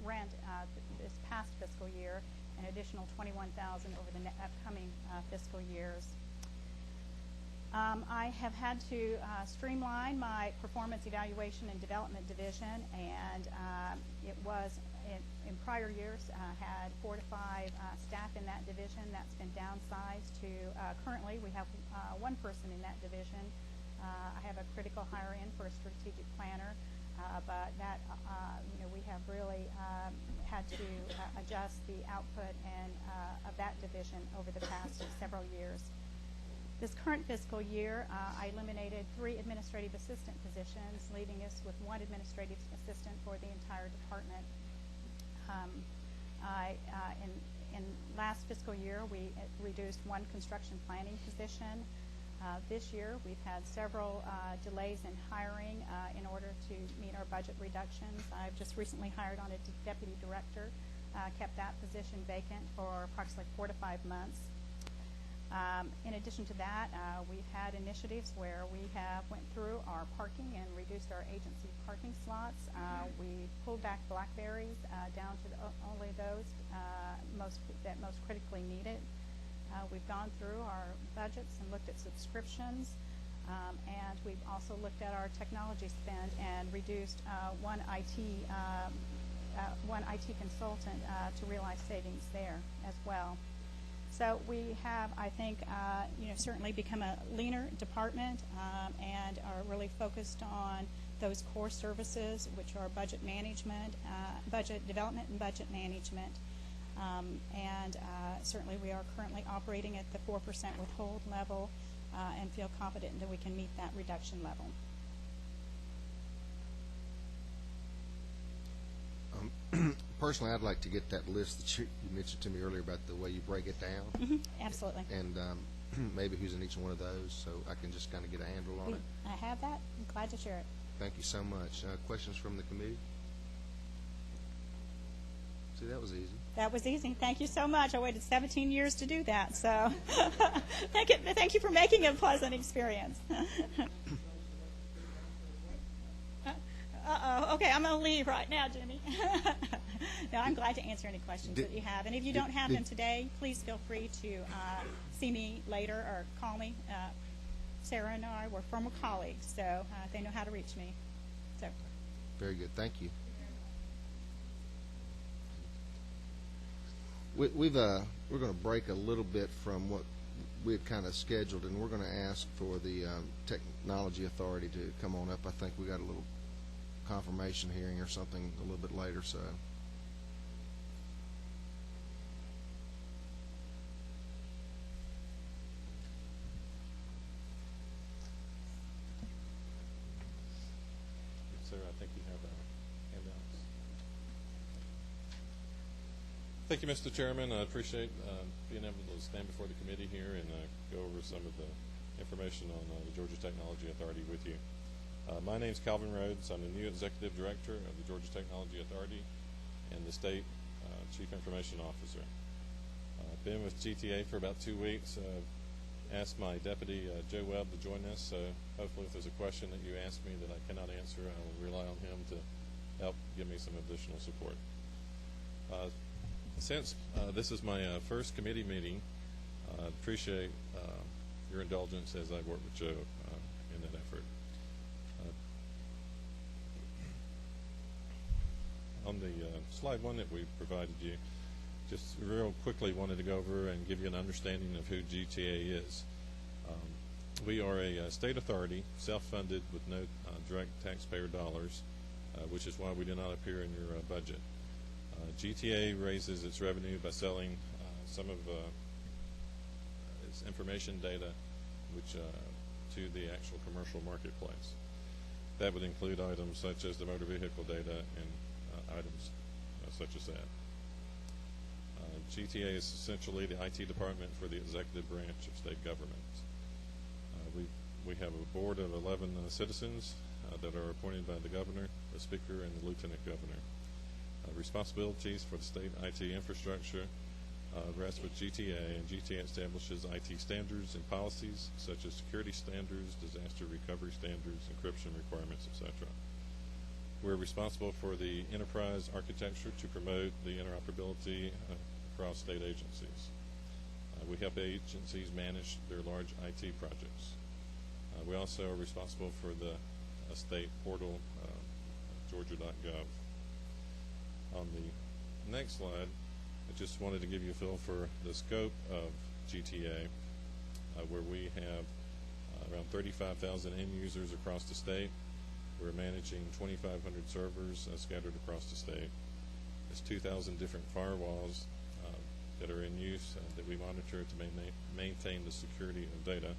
rent this past fiscal year, an additional $21,000 over the upcoming fiscal years. I have had to streamline my performance evaluation and development division, and it was in prior years had 4 to 5 staff in that division. That's been downsized to currently we have one person in that division. I have a critical hire in for a strategic planner, but that we have really had to adjust the output and of that division over the past several years. This current fiscal year, I eliminated 3 administrative assistant positions, leaving us with 1 administrative assistant for the entire department. In last fiscal year, we reduced 1 construction planning position. This year, we've had several delays in hiring in order to meet our budget reductions. I've just recently hired on a deputy director, kept that position vacant for approximately 4 to 5 months. In addition to that, we've had initiatives where we have went through our parking and reduced our agency parking slots. We pulled back Blackberries down to only those that most critically need it. We've gone through our budgets and looked at subscriptions, and we've also looked at our technology spend and reduced one IT consultant to realize savings there as well. So we have, I think, certainly become a leaner department and are really focused on those core services, which are budget management, budget development, and budget management. Certainly we are currently operating at the 4% withhold level and feel confident that we can meet that reduction level. Personally, I'd like to get that list that you mentioned to me earlier about the way you break it down. Mm-hmm. Absolutely. And maybe who's in each one of those, so I can just kind of get a handle on it. I have that. I'm glad to share it. Thank you so much. Questions from the committee? See, that was easy. That was easy. Thank you so much. I waited 17 years to do that, so thank you for making it a pleasant experience. Uh-oh. Okay, I'm going to leave right now, Jimmy. No, I'm glad to answer any questions that you have. And if you don't have them today, please feel free to see me later or call me. Sarah and I were former colleagues, so they know how to reach me. So. Very good. Thank you. We're going to break a little bit from what we had kind of scheduled, and we're going to ask for the Technology Authority to come on up. I think we got a little confirmation hearing or something a little bit later, so. Sarah, I think you have handouts. Thank you, Mr. Chairman. I appreciate being able to stand before the committee here and go over some of the information on the Georgia Technology Authority with you. My name is Calvin Rhodes. I'm the new Executive Director of the Georgia Technology Authority and the State Chief Information Officer. I've been with GTA for about 2 weeks. Asked my deputy, Joe Webb, to join us, so hopefully if there's a question that you ask me that I cannot answer, I will rely on him to help give me some additional support. Since this is my first committee meeting, I appreciate your indulgence as I work with Joe in that effort. On the slide 1 that we provided you, just real quickly wanted to go over and give you an understanding of who GTA is. We are a state authority, self-funded with no direct taxpayer dollars, which is why we do not appear in your budget. GTA raises its revenue by selling some of its information data to the actual commercial marketplace. That would include items such as the motor vehicle data and items such as that. GTA is essentially the IT department for the executive branch of state government. We have a board of 11 citizens that are appointed by the governor, the speaker, and the lieutenant governor. Responsibilities for the state IT infrastructure rest with GTA, and GTA establishes IT standards and policies such as security standards, disaster recovery standards, encryption requirements, etc. We're responsible for the enterprise architecture to promote the interoperability across state agencies. We help agencies manage their large IT projects. We also are responsible for the state portal, georgia.gov. On the next slide, I just wanted to give you a feel for the scope of GTA, where we have around 35,000 end users across the state. We're managing 2,500 servers scattered across the state. There's 2,000 different firewalls that are in use that we monitor to maintain the security of data.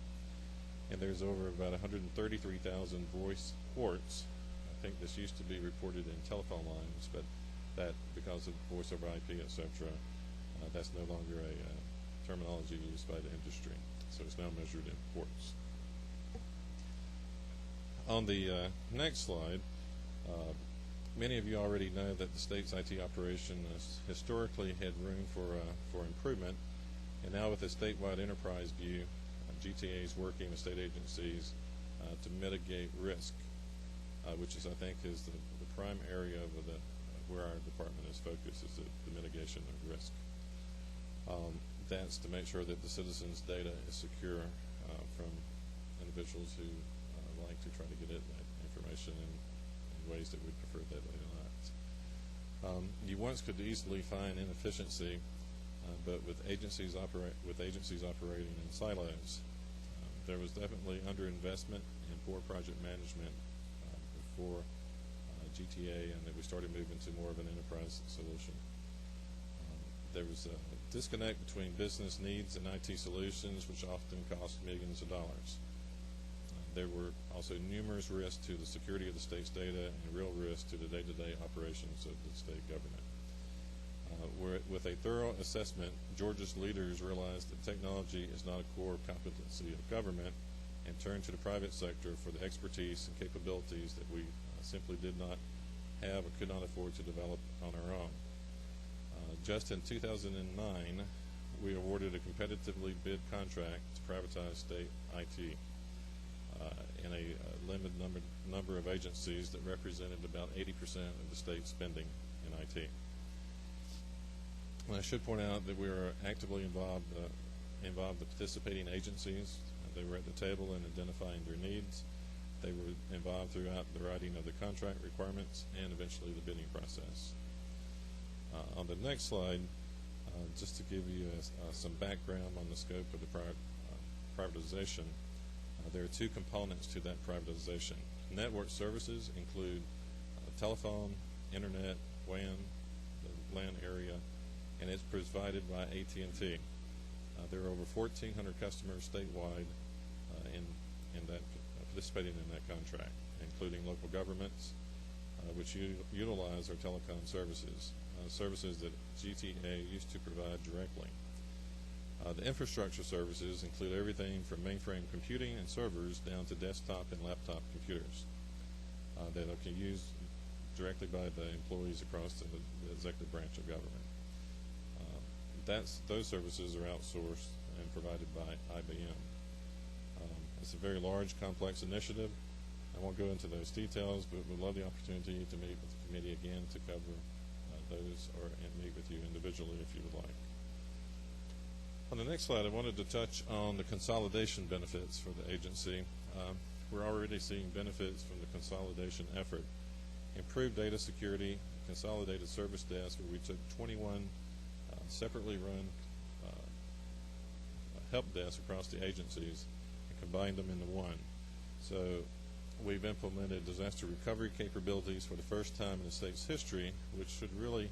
And there's over about 133,000 voice ports. I think this used to be reported in telephone lines, but that, because of voice over IP, etc., that's no longer a terminology used by the industry. So it's now measured in ports. On the next slide, many of you already know that the state's IT operation historically had room for improvement, and now with a statewide enterprise view, GTA is working with state agencies to mitigate risk, which is, I think, is the prime area of where our department is focused, is the mitigation of risk. That's to make sure that the citizens' data is secure from individuals who like to try to get at that information in ways that we prefer that they not. You once could easily find inefficiency, but with agencies operating in silos, there was definitely underinvestment and poor project management before GTA, and that we started moving to more of an enterprise solution. There was a disconnect between business needs and IT solutions, which often cost millions of dollars. There were also numerous risks to the security of the state's data and real risks to the day-to-day operations of the state government. With a thorough assessment, Georgia's leaders realized that technology is not a core competency of government, and turned to the private sector for the expertise and capabilities that we simply did not have or could not afford to develop on our own. Just in 2009, we awarded a competitively bid contract to privatize state IT in a limited number of agencies that represented about 80% of the state's spending in IT. And I should point out that we are actively involved with participating agencies. They were at the table in identifying their needs. They were involved throughout the writing of the contract requirements and eventually the bidding process. On the next slide, just to give you some background on the scope of the privatization, there are two components to that privatization. Network services include telephone, internet, WAN, the LAN area, and it's provided by AT&T. There are over 1,400 customers statewide in that participating in that contract, including local governments, which utilize our telecom services, services that GTA used to provide directly. The infrastructure services include everything from mainframe computing and servers down to desktop and laptop computers that can be used directly by the employees across the executive branch of government. Those services are outsourced and provided by IBM. It's a very large, complex initiative. I won't go into those details, but we'd love the opportunity to meet with the committee again to cover those and meet with you individually if you would like. On the next slide, I wanted to touch on the consolidation benefits for the agency. We're already seeing benefits from the consolidation effort. Improved data security, consolidated service desk, where we took 21 separately run help desks across the agencies and combined them into one. So we've implemented disaster recovery capabilities for the first time in the state's history, which should really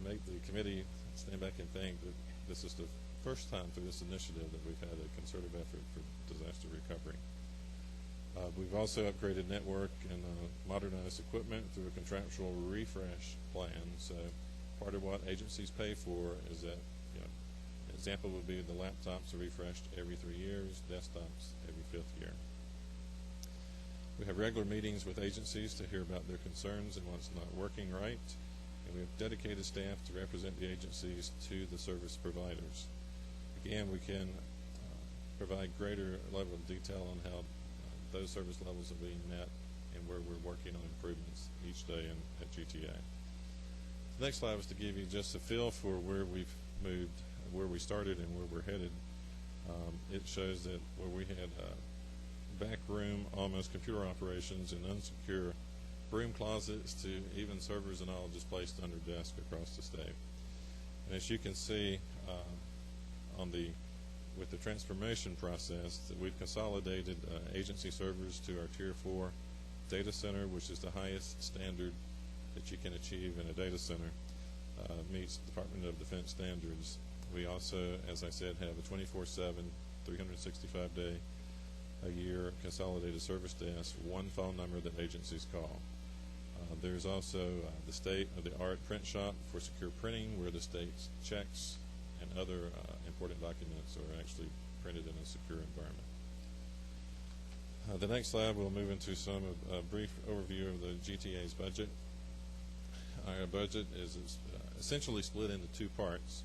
make the committee stand back and think that this is the first time through this initiative that we've had a concerted effort for disaster recovery. We've also upgraded network and modernized equipment through a contractual refresh plan. So part of what agencies pay for is that, an example would be the laptops are refreshed every 3 years, desktops every 5th year. We have regular meetings with agencies to hear about their concerns and what's not working right, and we have dedicated staff to represent the agencies to the service providers. Again, we can provide greater level of detail on how those service levels are being met and where we're working on improvements each day at GTA. The next slide was to give you just a feel for where we've moved, where we started and where we're headed. It shows that where we had back room, almost computer operations and unsecure broom closets to even servers and all just placed under desks across the state. And as you can see with the transformation process, that we've consolidated agency servers to our Tier 4 data center, which is the highest standard that you can achieve in a data center, meets Department of Defense standards. We also, as I said, have a 24/7, 365-day a year consolidated service desk, one phone number that agencies call. There's also the state-of-the-art print shop for secure printing, where the state's checks and other important documents are actually printed in a secure environment. The next slide, we'll move into a brief overview of the GTA's budget. Our budget is essentially split into two parts.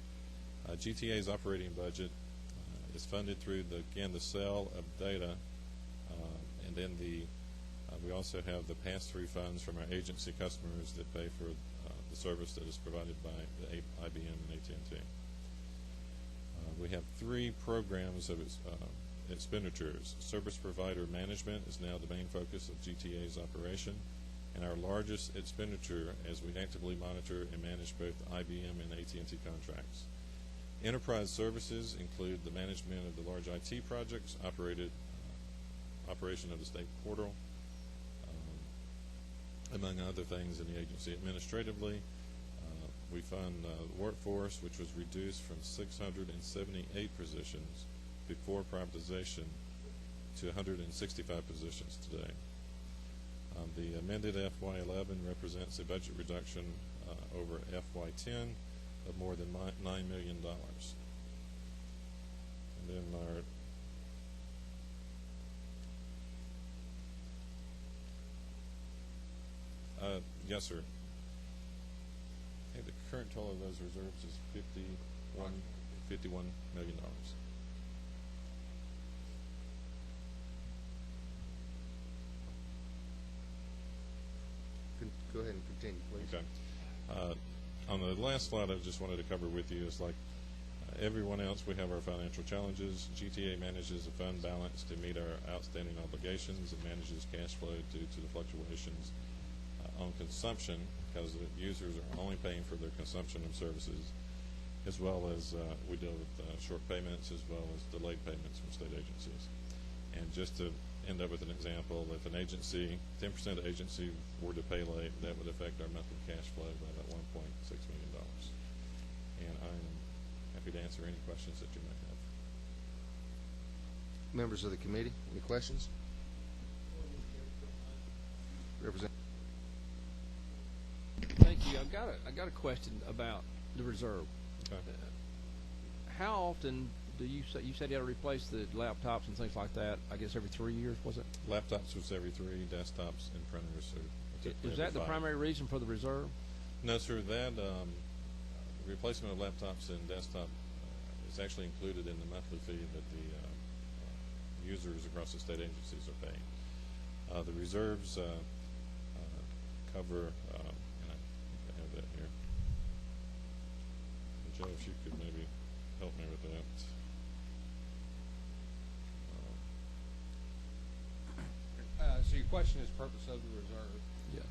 GTA's operating budget is funded through the sale of data, and then we also have the pass-through funds from our agency customers that pay for the service that is provided by the IBM and AT&T. We have three programs of expenditures. Service provider management is now the main focus of GTA's operation, and our largest expenditure as we actively monitor and manage both IBM and AT&T contracts. Enterprise services include the management of the large IT projects, operation of the state portal, among other things in the agency. Administratively, we fund the workforce, which was reduced from 678 positions before privatization to 165 positions today. The amended FY11 represents a budget reduction over FY10 of more than $9 million. And then yes, sir. I think the current total of those reserves is $51 million. Go ahead and continue, please. Okay. On the last slide, I just wanted to cover with you is like everyone else, we have our financial challenges. GTA manages a fund balance to meet our outstanding obligations and manages cash flow due to the fluctuations on consumption, because the users are only paying for their consumption of services, as well as we deal with short payments as well as delayed payments from state agencies. And just to end up with an example, if an agency, 10% of the agency were to pay late, that would affect our monthly cash flow by about $1.6 million. And I am happy to answer any questions that you may have. Members of the committee, any questions? Representative. Thank you. I got a question about the reserve. Okay. How often do you said you had to replace the laptops and things like that? I guess every 3 years, was it? Laptops was every 3, desktops and printers are Is that the primary reason for the reserve? No, sir. That replacement of laptops and desktop is actually included in the monthly fee that the users across the state agencies are paying. The reserves cover, and I have that here. Joe, if you could maybe help me with that. So your question is purpose of the reserve. Yeah.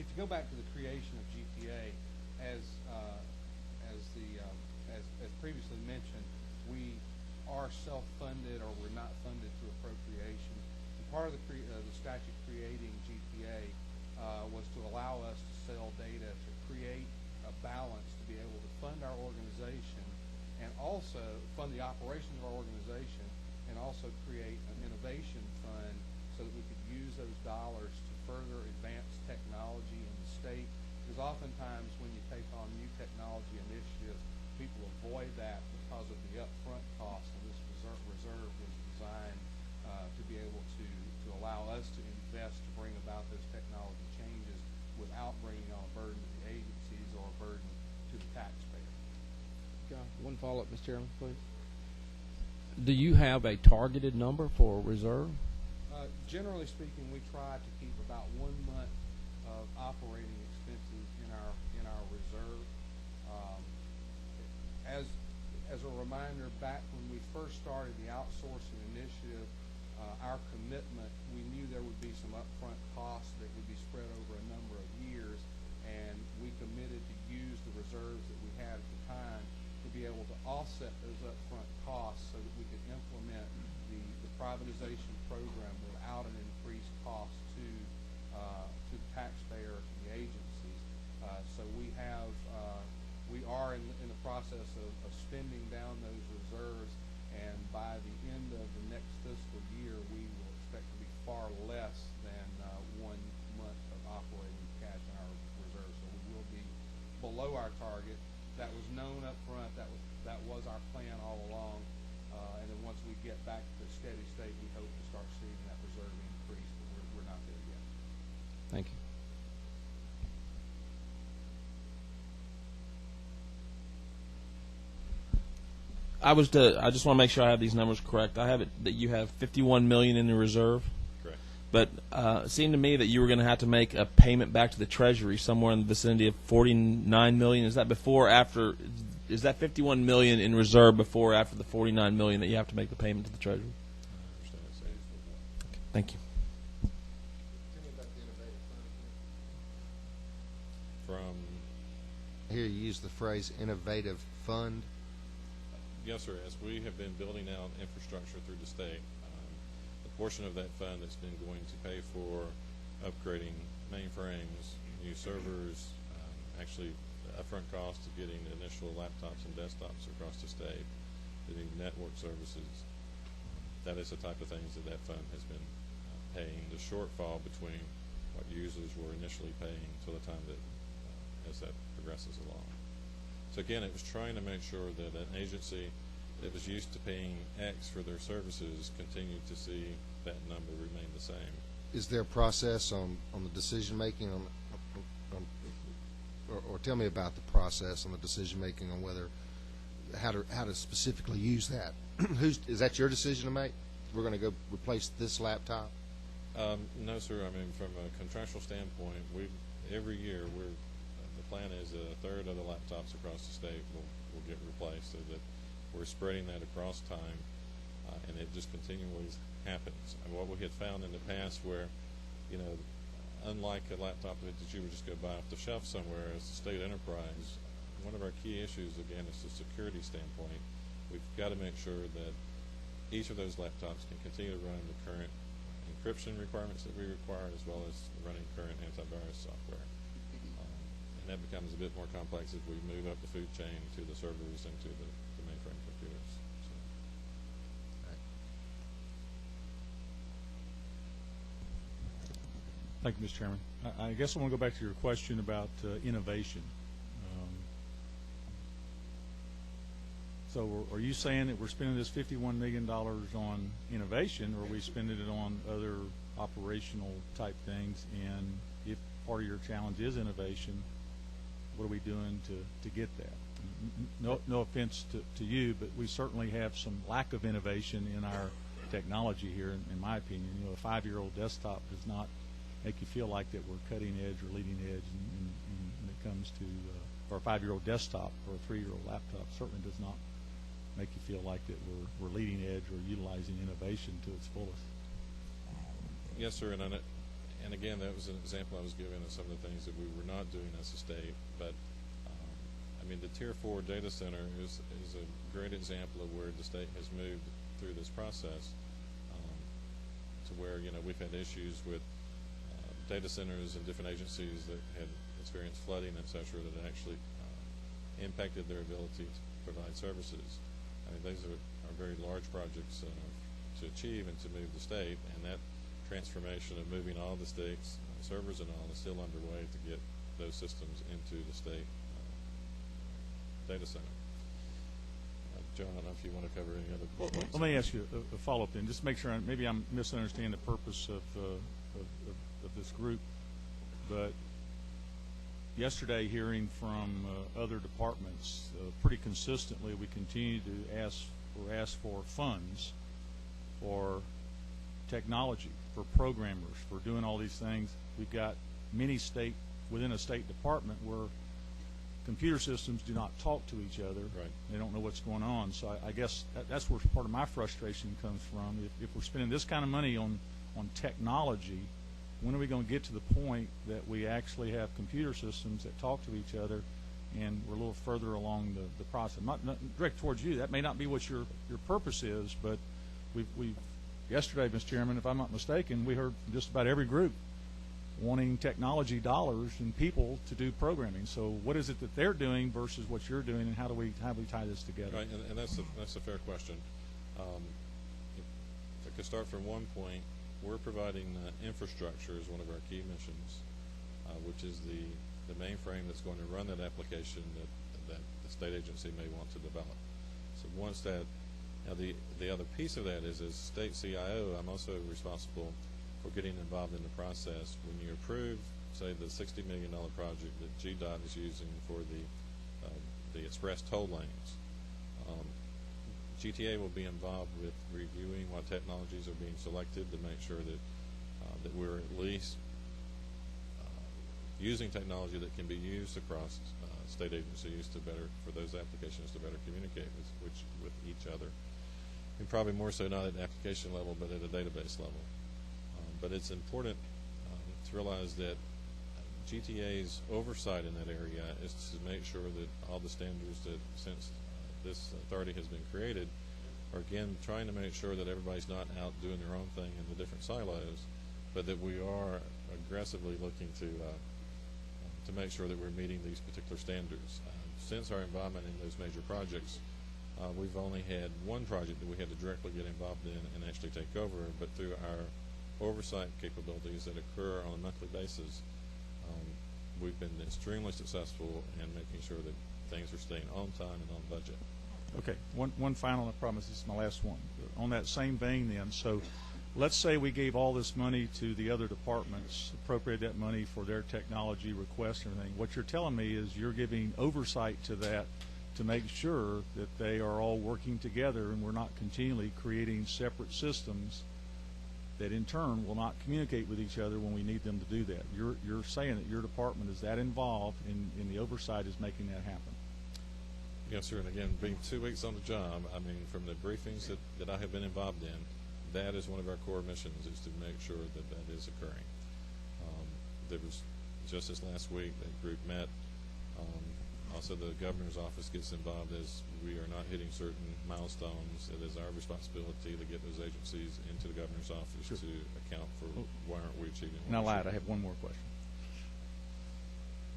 If you go back to the creation of GTA, as previously mentioned, we are self-funded, or we're not funded through appropriation. And part of the statute creating GTA was to allow us to sell data to create a balance to be able to fund our organization and also fund the operations of our organization, and also create an innovation fund so that we could use those dollars to further advance technology in the state. Because oftentimes when you take on new technology initiatives, people avoid that because of the upfront cost, and this reserve was designed to be able to allow us to invest to bring about those technology changes without bringing on a burden to the agencies or a burden to the taxpayer. One follow-up, Mr. Chairman, please. Do you have a targeted number for reserve? Generally speaking, we try to keep about 1 month of operating expenses in our reserve. As a reminder, back when we first started the outsourcing initiative, our commitment, we knew there would be some upfront costs that would be spread over a number of years, and we committed to use the reserves that we had at the time to be able to offset those upfront costs so that we could implement the privatization program without an increased cost to the taxpayer and the agencies. So we are in the process of spending down those reserves, and by the end of the next fiscal year, we will expect to be far less than 1 month of operating cash in our reserves. So we will be below our target. That was known up front. That was our plan all along. And then once we get back to steady state, we hope to start seeing that reserve increase, but we're not there yet. Thank you. I just want to make sure I have these numbers correct. I have it that you have $51 million in the reserve. Correct. But it seemed to me that you were going to have to make a payment back to the Treasury somewhere in the vicinity of $49 million. Is that before or after? Is that $51 million in reserve before or after the $49 million that you have to make the payment to the Treasury? I understand. Okay, thank you. From Here you use the phrase innovative fund. Yes, sir. As we have been building out infrastructure through the state, the portion of that fund that's been going to pay for upgrading mainframes, new servers, actually upfront cost of getting the initial laptops and desktops across the state, the new network services, that is the type of things that fund has been paying. The shortfall between what users were initially paying till the time that as that progresses along. So again, it was trying to make sure that an agency that was used to paying X for their services continued to see that number remain the same. Is there a process on the decision making or tell me about the process on the decision making on whether how to specifically use that? Is that your decision to make? We're going to go replace this laptop? No, sir. I mean, from a contractual standpoint, every year the plan is that a third of the laptops across the state will get replaced, so that we're spreading that across time, and it just continually happens. And what we had found in the past, where unlike a laptop that you would just go buy off the shelf somewhere as a state enterprise, one of our key issues, again, is the security standpoint. We've got to make sure that each of those laptops can continue to run the current encryption requirements that we require, as well as running current antivirus software. And that becomes a bit more complex as we move up the food chain to the servers and to the mainframe computers. So. Thank you, Mr. Chairman. I guess I want to go back to your question about innovation. So are you saying that we're spending this $51 million on innovation, or are we spending it on other operational type things? And if part of your challenge is innovation, what are we doing to get that? No offense to you, but we certainly have some lack of innovation in our technology here, in my opinion. A 5-year-old desktop does not make you feel like that we're cutting edge or leading edge when it comes to, or a 5-year-old desktop or a 3-year-old laptop certainly does not make you feel like that we're leading edge or utilizing innovation to its fullest. Yes, sir, and again, that was an example I was giving of some of the things that we were not doing as a state. But I mean, the Tier 4 data center is a great example of where the state has moved through this process, to where we've had issues with data centers and different agencies that had experienced flooding, et cetera, that actually impacted their ability to provide services. I mean, these are very large projects to achieve and to move the state, and that transformation of moving all the state's servers and all is still underway to get those systems into the state data center. John, I don't know if you want to cover any other points. Let me ask you a follow-up then, just to make sure maybe I'm misunderstanding the purpose of this group. But yesterday, hearing from other departments, pretty consistently we continue to ask for funds for technology. for programmers, for doing all these things. We've got many within a state department where computer systems do not talk to each other. Right. They don't know what's going on. So I guess that's where part of my frustration comes from. If we're spending this kind of money on technology, when are we going to get to the point that we actually have computer systems that talk to each other, and we're a little further along the process? Not direct towards you. That may not be what your purpose is, but we've yesterday, Mr. Chairman, if I'm not mistaken, we heard from just about every group wanting technology dollars and people to do programming. So what is it that they're doing versus what you're doing, and how do we tie this together? Right, and that's a fair question. If I could start from one point, we're providing infrastructure as one of our key missions, which is the mainframe that's going to run that application that the state agency may want to develop. So once that, now the other piece of that is, as state CIO, I'm also responsible for getting involved in the process. When you approve, say, the $60 million project that GDOT is using for the express toll lanes, GTA will be involved with reviewing what technologies are being selected to make sure that we're at least using technology that can be used across state agencies for those applications to better communicate with each other, and probably more so not at an application level but at a database level. But it's important to realize that GTA's oversight in that area is to make sure that all the standards that, since this authority has been created, are again trying to make sure that everybody's not out doing their own thing in the different silos, but that we are aggressively looking to make sure that we're meeting these particular standards. Since our involvement in those major projects, we've only had one project that we had to directly get involved in and actually take over, but through our oversight capabilities that occur on a monthly basis, we've been extremely successful in making sure that things are staying on time and on budget. Okay, one final, I promise this is my last one. On that same vein then, so let's say we gave all this money to the other departments, appropriate that money for their technology requests and everything. What you're telling me is you're giving oversight to that to make sure that they are all working together and we're not continually creating separate systems that in turn will not communicate with each other when we need them to do that. You're saying that your department is that involved in the oversight is making that happen. Yes, sir. And again, being 2 weeks on the job, I mean, from the briefings that I have been involved in, that is one of our core missions, is to make sure that is occurring. There was just this last week that group met. Also, the governor's office gets involved as we are not hitting certain milestones. It is our responsibility to get those agencies into the governor's office to account for why aren't we achieving. And I lied. I have one more question.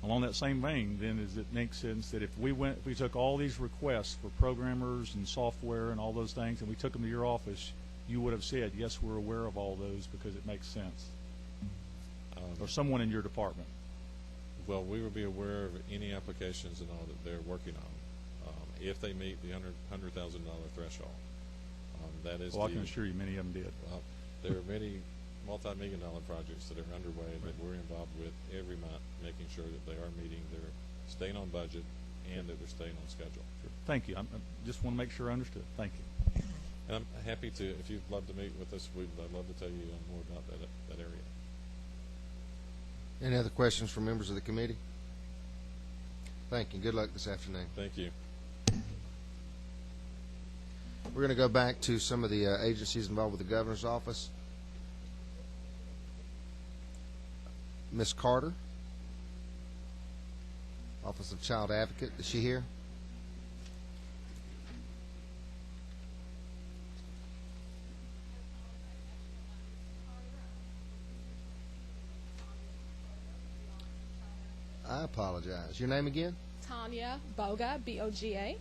Along that same vein, then, does it make sense that if we took all these requests for programmers and software and all those things, and we took them to your office, you would have said, yes, we're aware of all those because it makes sense, or someone in your department? Well, we will be aware of any applications and all that they're working on, if they meet the $100,000 threshold. That is. Well, I can assure you, many of them did. Well, there are many multi-million-dollar projects that are underway that we're involved with every month, making sure that they are meeting, they're staying on budget, and that they're staying on schedule. Sure. Thank you. I just want to make sure I understood. Thank you. And I'm happy to, if you'd love to meet with us, I'd love to tell you more about that area. Any other questions from members of the committee? Thank you. Good luck this afternoon. Thank you. We're going to go back to some of the agencies involved with the governor's office. Ms. Carter, Office of Child Advocate. Is she here? I apologize. Your name again? Tanya Boga, B-O-G-A.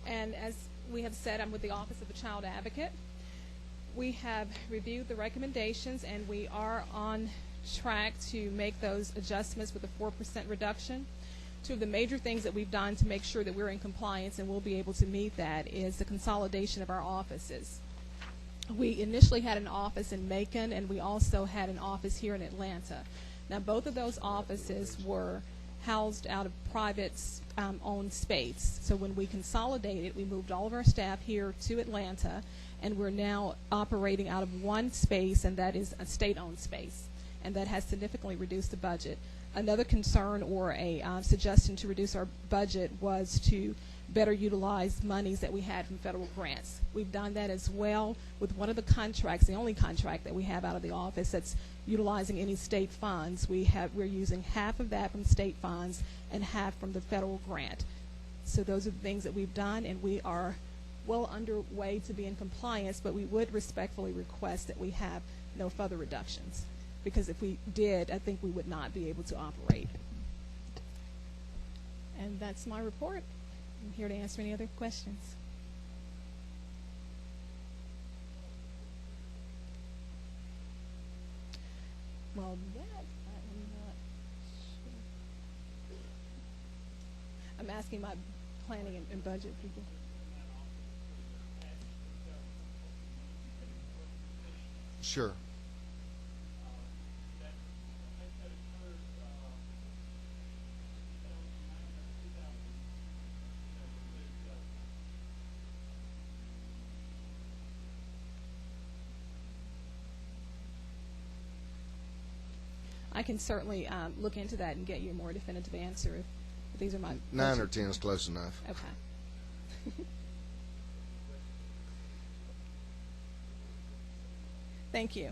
And as we have said, I'm with the Office of the Child Advocate. We have reviewed the recommendations, and we are on track to make those adjustments with a 4% reduction. Two of the major things that we've done to make sure that we're in compliance and we'll be able to meet that is the consolidation of our offices. We initially had an office in Macon, and we also had an office here in Atlanta. Now, both of those offices housed out of private owned space. So when we consolidated, we moved all of our staff here to Atlanta, and we're now operating out of one space, and that is a state-owned space, and that has significantly reduced the budget. Another concern or a suggestion to reduce our budget was to better utilize monies that we had from federal grants. We've done that as well with one of the contracts, the only contract that we have out of the office that's utilizing any state funds. We're using half of that from state funds and half from the federal grant. So those are the things that we've done, and we are well underway to be in compliance, but we would respectfully request that we have no further reductions, because if we did, I think we would not be able to operate. And that's my report. I'm here to answer any other questions. Well, that I'm not sure. I'm asking my planning and budget people. Sure. I can certainly look into that and get you a more definitive answer if these are my 9 or 10 is close enough. Okay. Thank you.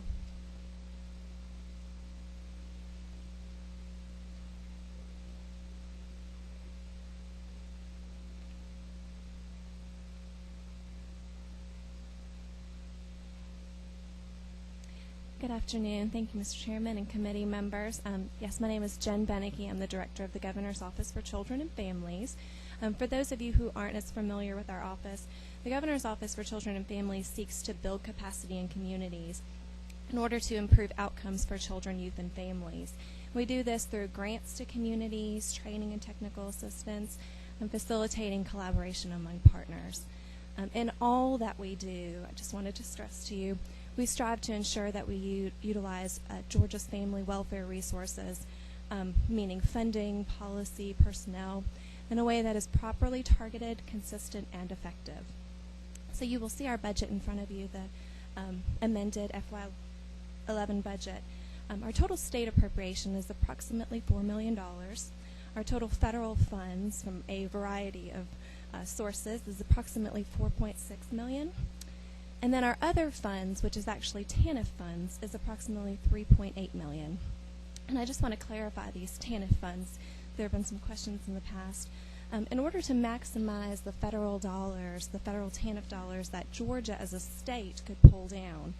Good afternoon. Thank you, Mr. Chairman and committee members. Yes, my name is Jen Beneke. I'm the Director of the Governor's Office for Children and Families. For those of you who aren't as familiar with our office, the Governor's Office for Children and Families seeks to build capacity in communities in order to improve outcomes for children, youth, and families. We do this through grants to communities, training and technical assistance, and facilitating collaboration among partners. In all that we do, I just wanted to stress to you, we strive to ensure that we utilize Georgia's family welfare resources, meaning funding, policy, personnel, in a way that is properly targeted, consistent, and effective. So you will see our budget in front of you, the amended FY11 budget. Our total state appropriation is approximately $4 million. Our total federal funds from a variety of sources is approximately $4.6 million. And then our other funds, which is actually TANF funds, is approximately $3.8 million. And I just want to clarify these TANF funds. There have been some questions in the past. In order to maximize the federal dollars, the federal TANF dollars that Georgia as a state could pull down,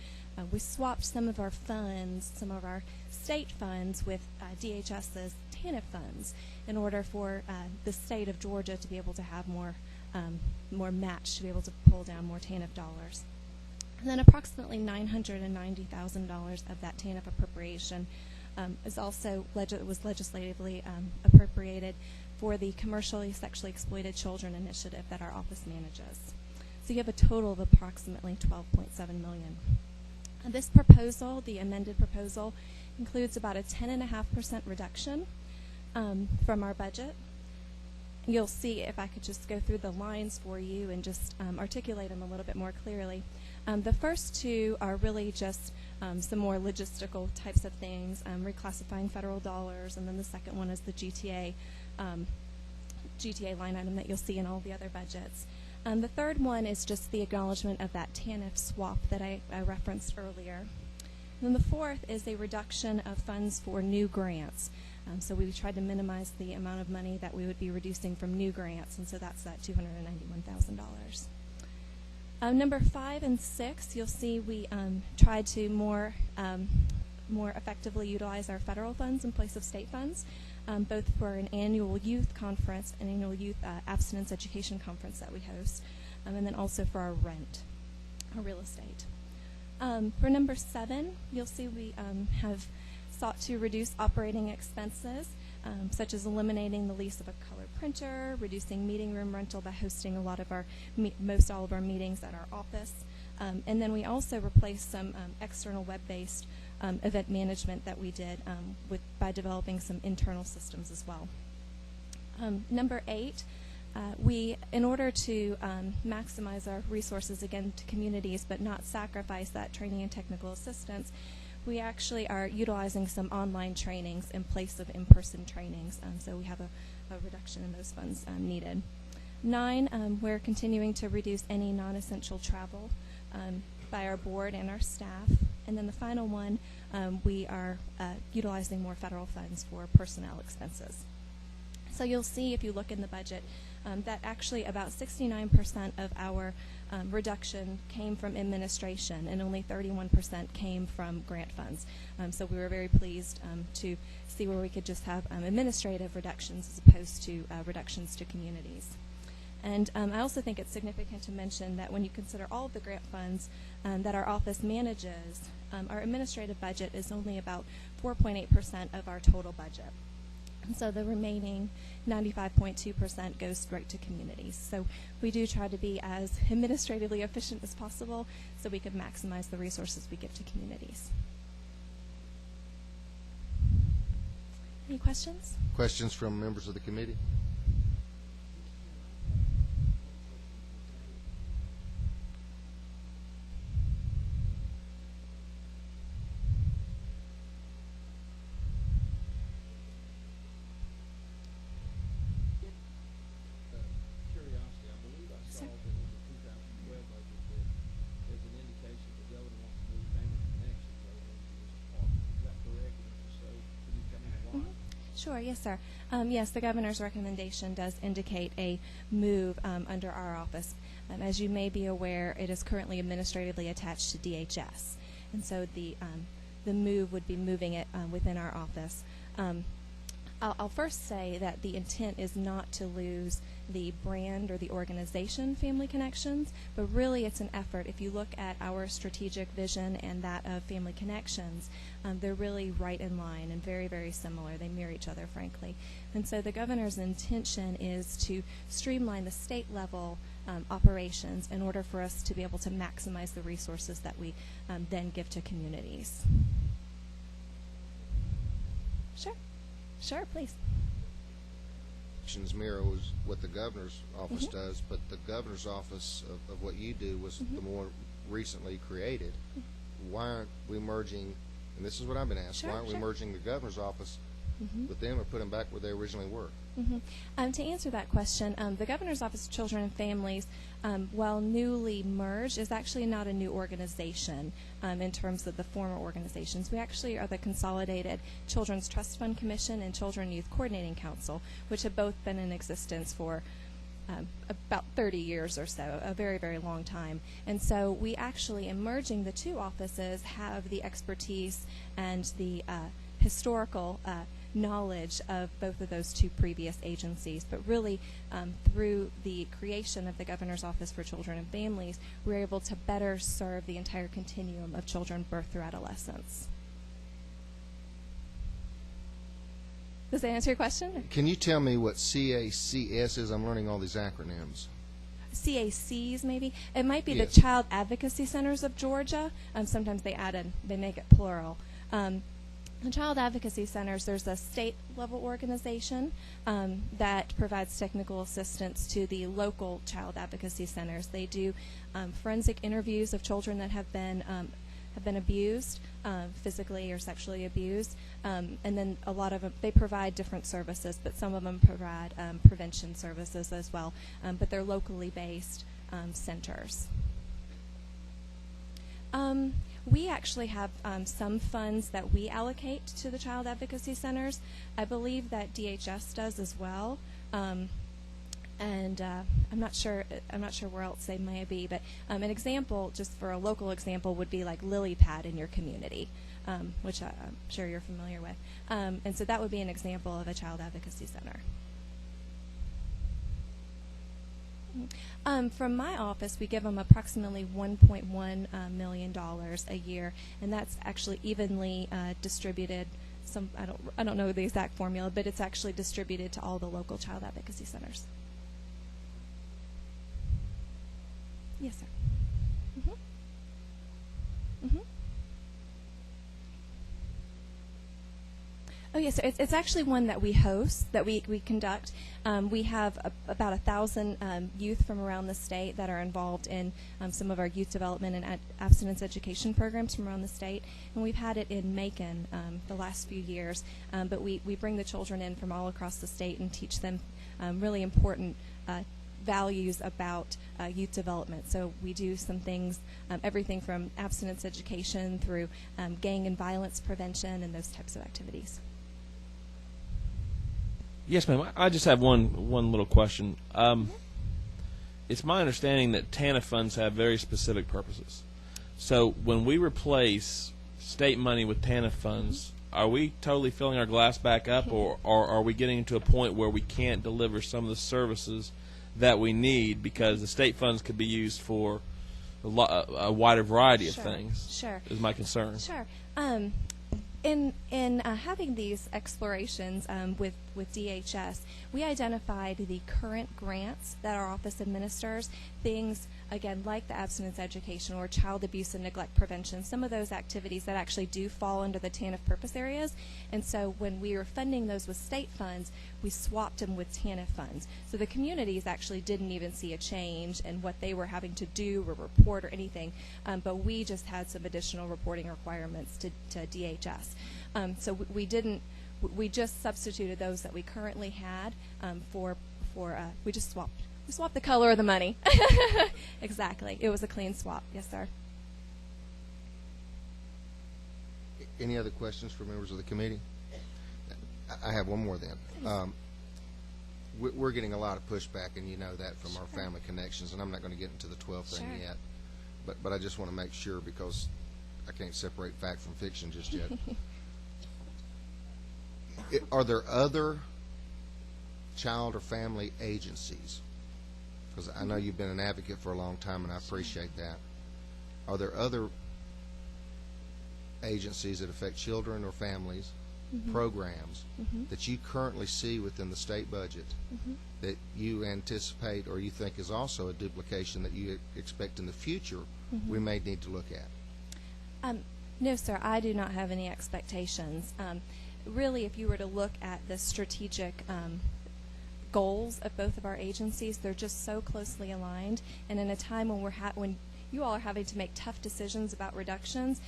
we swapped some of our funds, some of our state funds with DHS's TANF funds in order for the state of Georgia to be able to have more match, to be able to pull down more TANF dollars. And then approximately $990,000 of that TANF appropriation is also was legislatively appropriated for the commercially sexually exploited children initiative that our office manages. So you have a total of approximately $12.7 million. This proposal, the amended proposal, includes about a 10.5% reduction from our budget. You'll see, if I could just go through the lines for you and just articulate them a little bit more clearly. The first two are really just some more logistical types of things, reclassifying federal dollars, and then the second one is the GTA line item that you'll see in all the other budgets. The third one is just the acknowledgement of that TANF swap that I referenced earlier. And then the fourth is a reduction of funds for new grants. So we tried to minimize the amount of money that we would be reducing from new grants, and so that's that $291,000. Number 5 and 6, you'll see we tried to more effectively utilize our federal funds in place of state funds, both for an annual youth conference, an annual youth abstinence education conference that we host, and then also for our rent, our real estate. For number 7, you'll see we have sought to reduce operating expenses, such as eliminating the lease of a color printer, reducing meeting room rental by hosting a lot of our, most all of our meetings at our office. And then we also replaced some external web-based event management that we did by developing some internal systems as well. Number 8, we, in order to maximize our resources again to communities but not sacrifice that training and technical assistance, we actually are utilizing some online trainings in place of in-person trainings. So we have a reduction in those funds needed. 9, we're continuing to reduce any non-essential travel by our board and our staff. And then the final one, we are utilizing more federal funds for personnel expenses. So you'll see if you look in the budget that actually about 69% of our reduction came from administration and only 31% came from grant funds. So we were very pleased to see where we could just have administrative reductions as opposed to reductions to communities. And I also think it's significant to mention that when you consider all of the grant funds that our office manages, our administrative budget is only about 4.8% of our total budget. And so the remaining 95.2% goes straight to communities. So we do try to be as administratively efficient as possible so we can maximize the resources we give to communities. Any questions? Questions from members of the committee? Curiosity, I believe I saw that in the 2012 budget that there's an indication the governor wants to move family connections over into this department. Is that correct? And if so, can you tell me why? Sure, yes, sir. Yes, the governor's recommendation does indicate a move under our office. As you may be aware, it is currently administratively attached to DHS, and so the move would be moving it within our office. I'll first say that the intent is not to lose the brand or the organization Family Connections, but really it's an effort. If you look at our strategic vision and that of Family Connections, they're really right in line and very, very similar. They mirror each other, frankly. And so the governor's intention is to streamline the state level operations in order for us to be able to maximize the resources that we then give to communities. Sure. Sure, please. Mirrors what the governor's office does, but the governor's office of what you do was the more recently created. Why aren't we merging, and this is what I've been asked, why aren't we merging the governor's office with them or put them back where they originally were? To answer that question, the Governor's Office of Children and Families, while newly merged, is actually not a new organization in terms of the former organizations. We actually are the Consolidated Children's Trust Fund Commission and Children and Youth Coordinating Council, which have both been in existence for about 30 years or so, a very, very long time. And so we actually, in merging the two offices, have the expertise and the historical knowledge of both of those two previous agencies. But really, through the creation of the Governor's Office for Children and Families, we're able to better serve the entire continuum of children birth through adolescence. Does that answer your question? Can you tell me what CACS is? I'm learning all these acronyms. CACs, maybe. It might be Yes. the Child Advocacy Centers of Georgia. Sometimes they make it plural. The Child Advocacy Centers, there's a state-level organization that provides technical assistance to the local child advocacy centers. They do forensic interviews of children that have been abused, physically or sexually abused, and then a lot of them, they provide different services, but some of them provide prevention services as well, but they're locally based centers. We actually have some funds that we allocate to the child advocacy centers. I believe that DHS does as well, and I'm not sure where else they may be. But an example, just for a local example, would be like Lily Pad in your community, which I'm sure you're familiar with. And so that would be an example of a child advocacy center. From my office, we give them approximately $1.1 million a year, and that's actually evenly distributed. I don't know the exact formula, but it's actually distributed to all the local child advocacy centers. Yes, sir. Oh, yes, sir. It's actually one that we host, that we conduct. We have about 1,000 youth from around the state that are involved in some of our youth development and abstinence education programs from around the state. And we've had it in Macon the last few years. But we bring the children in from all across the state and teach them really important values about youth development. So we do some things, everything from abstinence education through gang and violence prevention and those types of activities. Yes, ma'am. I just have one little question. It's my understanding that TANF funds have very specific purposes. So when we replace state money with TANF funds, are we totally filling our glass back up, or are we getting to a point where we can't deliver some of the services that we need because the state funds could be used for a wider variety of things? Sure. Is my concern. Sure. In having these explorations with DHS, we identified the current grants that our office administers, things, again, like the abstinence education or child abuse and neglect prevention, some of those activities that actually do fall under the TANF purpose areas. And so when we were funding those with state funds, we swapped them with TANF funds. So the communities actually didn't even see a change in what they were having to do or report or anything, but we just had some additional reporting requirements to DHS. So we just substituted those that we currently had we just swapped. We swapped the color of the money. Exactly. It was a clean swap. Yes, sir. Any other questions for members of the committee? I have one more then. We're getting a lot of pushback, and you know that from our family connections, and I'm not going to get into the 12 thing yet, but I just want to make sure, because I can't separate fact from fiction just yet. Are there other child or family agencies? Because I know you've been an advocate for a long time, and I appreciate that. Are there other agencies that affect children or families, programs that you currently see within the state budget that you anticipate or you think is also a duplication that you expect in the future we may need to look at? No, sir, I do not have any expectations. Really, if you were to look at the strategic goals of both of our agencies, they're just so closely aligned. And in a time when when you all are having to make tough decisions about reductions,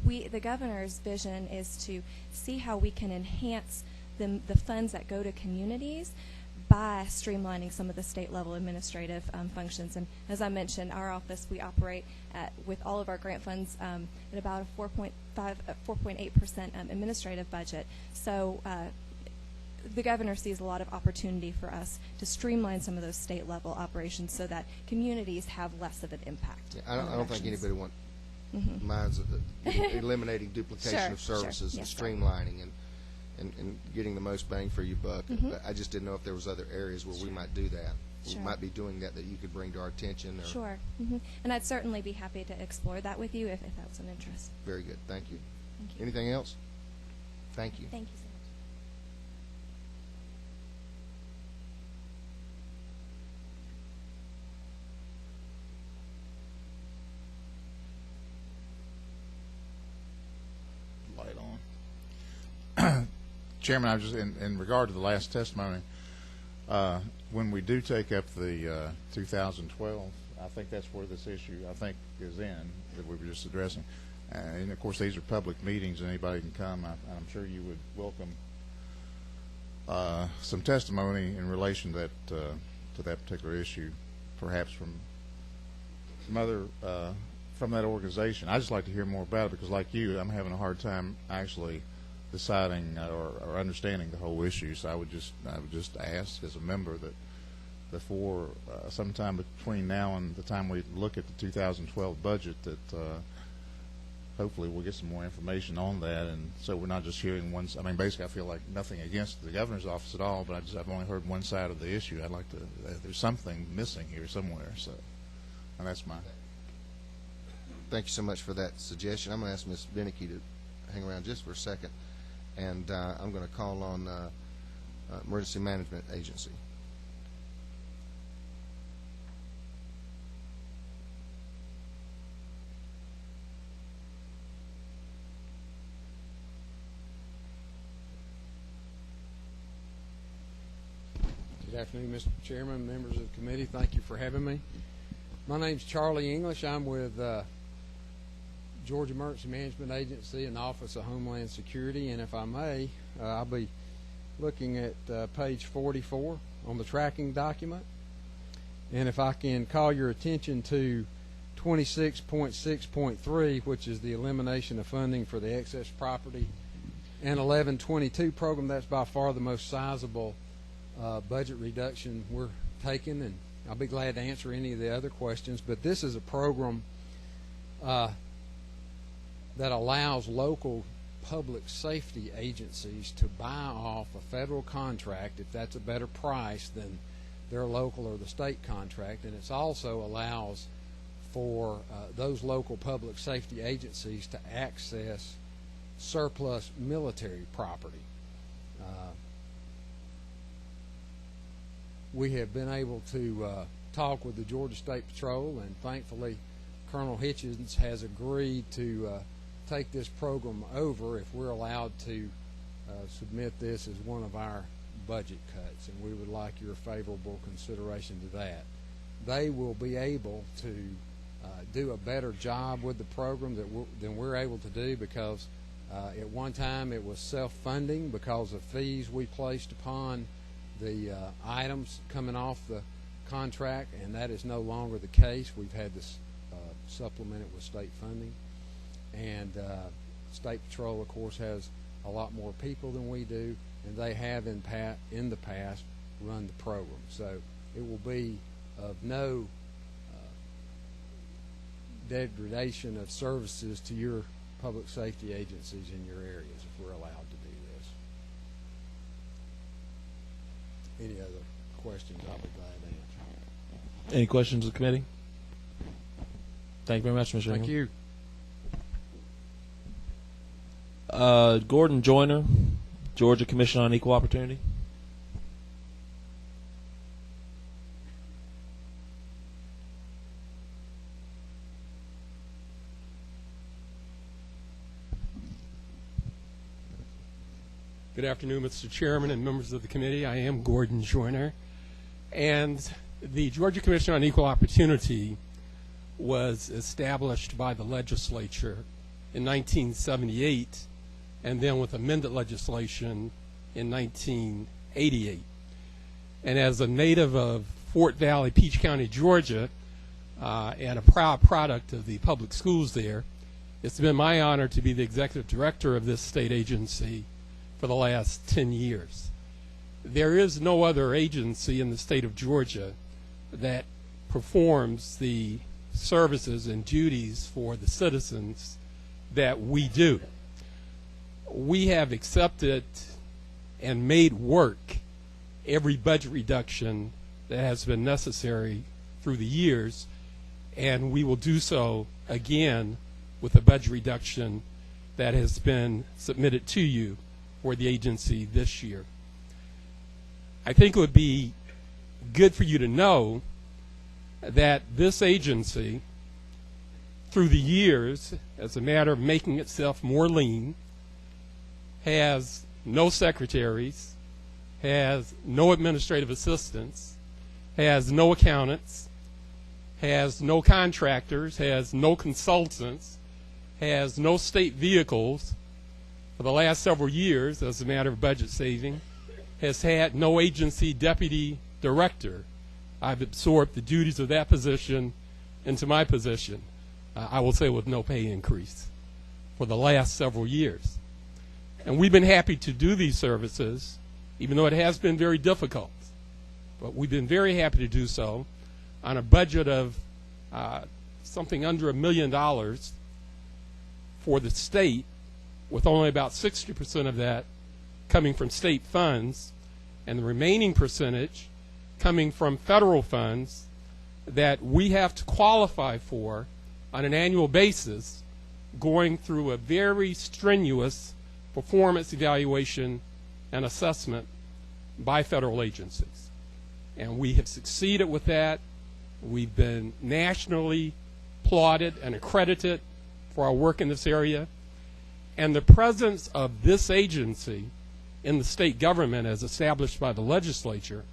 the governor's vision is to see how we can enhance the funds that go to communities by streamlining some of the state level administrative functions. And as I mentioned, our office, we operate with all of our grant funds at about a 4.8% administrative budget. So the governor sees a lot of opportunity for us to streamline some of those state level operations so that communities have less of an impact. Yeah, I don't think anybody wants minds eliminating duplication of services and streamlining and getting the most bang for your buck. I just didn't know if there was other areas where we might do that. We might be doing that you could bring to our attention. Or Sure. And I'd certainly be happy to explore that with you if that was an interest. Very good. Thank you. Thank you. Anything else? Thank you. Thank you so much. Light on. Chairman, I was just in regard to the last testimony. When we do take up the 2012, I think that's where this issue is in that we were just addressing. And of course, these are public meetings, and anybody can come. I'm sure you would welcome some testimony in relation to that particular issue, perhaps from that organization. I just like to hear more about it because, like you, I'm having a hard time actually deciding or understanding the whole issue. So I would just ask as a member that before sometime between now and the time we look at the 2012 budget that hopefully we'll get some more information on that, and so we're not just hearing one. I mean, basically, I feel like nothing against the governor's office at all, but I've only heard one side of the issue. I'd like to. There's something missing here somewhere. So, and that's mine. Thank you so much for that suggestion. I'm going to ask Ms. Beneke to hang around just for a second, and I'm going to call on Emergency Management Agency. Good afternoon, Mr. Chairman, members of the committee. Thank you for having me. My name's Charlie English. I'm with Georgia Emergency Management Agency and the Office of Homeland Security. And if I may, I'll be looking at page 44 on the tracking document. And if I can call your attention to 26.6.3, which is the elimination of funding for the excess property, and 1122 program, that's by far the most sizable budget reduction we're taking, and I'll be glad to answer any of the other questions. But this is a program that allows local public safety agencies to buy off a federal contract if that's a better price than their local or the state contract, and it also allows for those local public safety agencies to access surplus military property. We have been able to talk with the Georgia State Patrol, and thankfully Colonel Hitchens has agreed to take this program over if we're allowed to submit this as one of our budget cuts, and we would like your favorable consideration to that. They will be able to do a better job with the program than we're able to do, because at one time it was self-funding because of fees we placed upon the items coming off the contract, and that is no longer the case. We've had this supplemented with state funding, and State Patrol, of course, has a lot more people than we do, and they have in the past run the program. So it will be of no degradation of services to your public safety agencies in your areas if we're allowed to do this. Any other questions, I'll be glad to answer. Any questions of the committee? Thank you very much, Mr. Thank Ingram. you. Gordon Joyner, Georgia Commission on Equal Opportunity. Good afternoon, Mr. Chairman and members of the committee. I am Gordon Joyner, and the Georgia Commission on Equal Opportunity was established by the legislature in 1978, and then with amended legislation in 1988. And as a native of Fort Valley, Peach County, Georgia, and a proud product of the public schools there, it's been my honor to be the executive director of this state agency for the last 10 years. There is no other agency in the state of Georgia that performs the services and duties for the citizens that we do. We have accepted and made work every budget reduction that has been necessary through the years, and we will do so again with a budget reduction that has been submitted to you for the agency this year. I think it would be good for you to know that this agency, through the years, as a matter of making itself more lean, has no secretaries, has no administrative assistants, has no accountants, has no contractors, has no consultants, has no state vehicles. For the last several years, as a matter of budget saving, has had no agency deputy director. I've absorbed the duties of that position into my position, I will say with no pay increase, for the last several years. And we've been happy to do these services, even though it has been very difficult. But we've been very happy to do so on a budget of something under $1 million for the state, with only about 60% of that coming from state funds, and the remaining percentage coming from federal funds that we have to qualify for on an annual basis, going through a very strenuous performance evaluation and assessment by federal agencies. And we have succeeded with that. We've been nationally applauded and accredited for our work in this area. And the presence of this agency in the state government, as established by the legislature,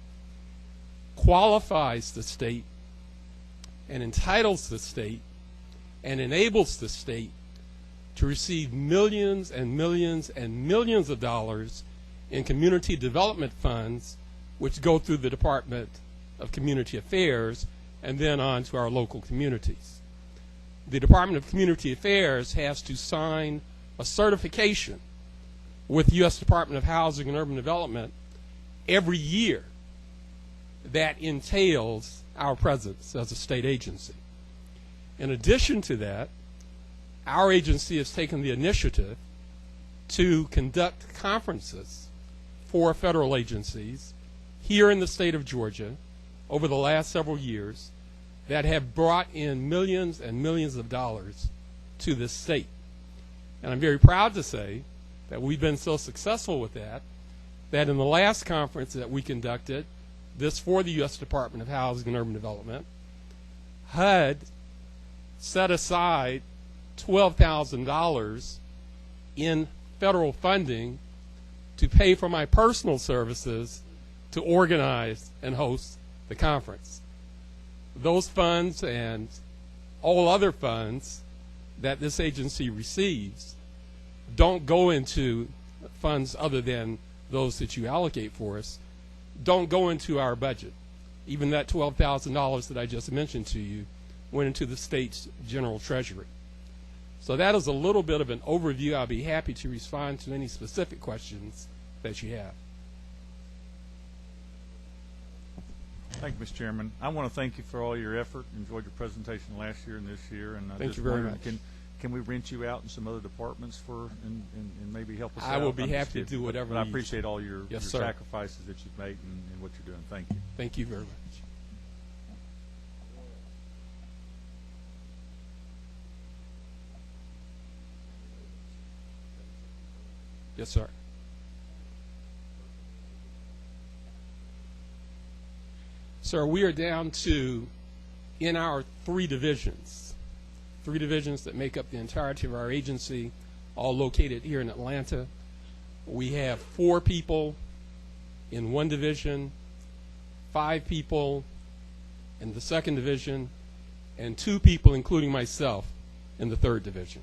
qualifies the state and entitles the state and enables the state to receive millions and millions and millions of dollars in community development funds, which go through the Department of Community Affairs and then on to our local communities. The Department of Community Affairs has to sign a certification with the U.S. Department of Housing and Urban Development every year that entails our presence as a state agency. In addition to that, our agency has taken the initiative to conduct conferences for federal agencies here in the state of Georgia over the last several years that have brought in millions and millions of dollars to this state. And I'm very proud to say that we've been so successful with that in the last conference that we conducted, this for the U.S. Department of Housing and Urban Development, HUD set aside $12,000 in federal funding to pay for my personal services to organize and host the conference. Those funds and all other funds that this agency receives don't go into funds other than those that you allocate for us, don't go into our budget. Even that $12,000 that I just mentioned to you went into the state's general treasury. So that is a little bit of an overview. I'll be happy to respond to any specific questions that you have. Thank you, Mr. Chairman. I want to thank you for all your effort. Enjoyed your presentation last year and this year. And Thank you very much. Can we rent you out in some other departments and maybe help us out? I will be happy to do whatever. But I appreciate all your Yes, sir. sacrifices that you've made and what you're doing. Thank you. Thank you very much. Yes, sir. Sir, we are down to, in our three divisions that make up the entirety of our agency, all located here in Atlanta. We have 4 people in one division, 5 people in the second division, and 2 people, including myself, in the third division.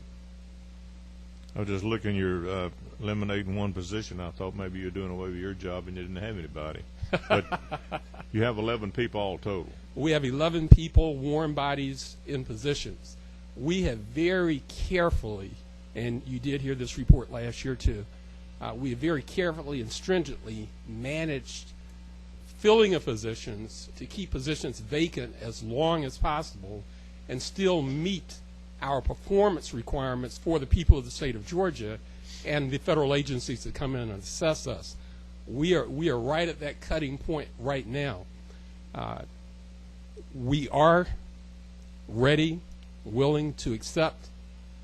I was just looking, you're eliminating one position. I thought maybe you're doing away with your job and you didn't have anybody. But you have 11 people all total. We have 11 people, warm bodies in positions. We have very carefully, and you did hear this report last year too, we have very carefully and stringently managed filling of positions to keep positions vacant as long as possible and still meet our performance requirements for the people of the state of Georgia and the federal agencies that come in and assess us. We are right at that cutting point right now. We are ready, willing to accept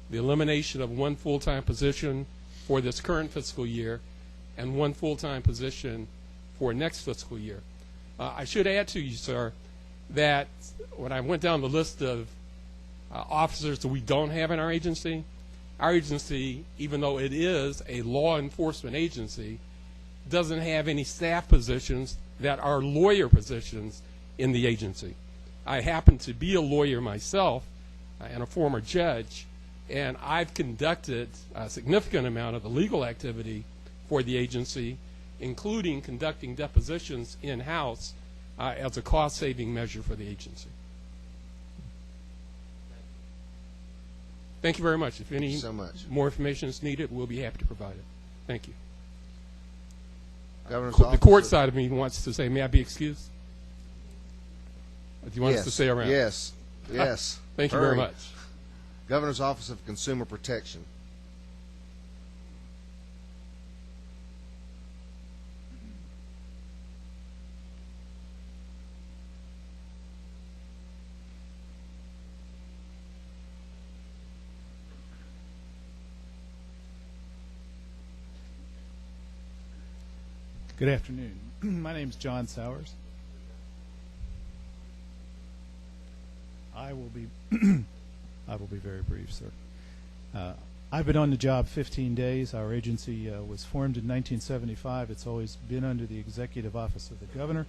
the elimination of 1 full-time position for this current fiscal year and 1 full-time position for next fiscal year. I should add to you, sir, that when I went down the list of officers that we don't have in our agency, even though it is a law enforcement agency, doesn't have any staff positions that are lawyer positions in the agency. I happen to be a lawyer myself and a former judge, and I've conducted a significant amount of the legal activity for the agency, including conducting depositions in-house as a cost-saving measure for the agency. Thank you very much. If any more information is needed, we'll be happy to provide it. Thank you. The court side of me wants to say, may I be excused? Do you want us to stay around? Yes. Yes. Thank you very much. Governor's Office of Consumer Protection. Good afternoon. My name is John Sowers. I will be very brief, sir. I've been on the job 15 days. Our agency was formed in 1975. It's always been under the Executive Office of the Governor.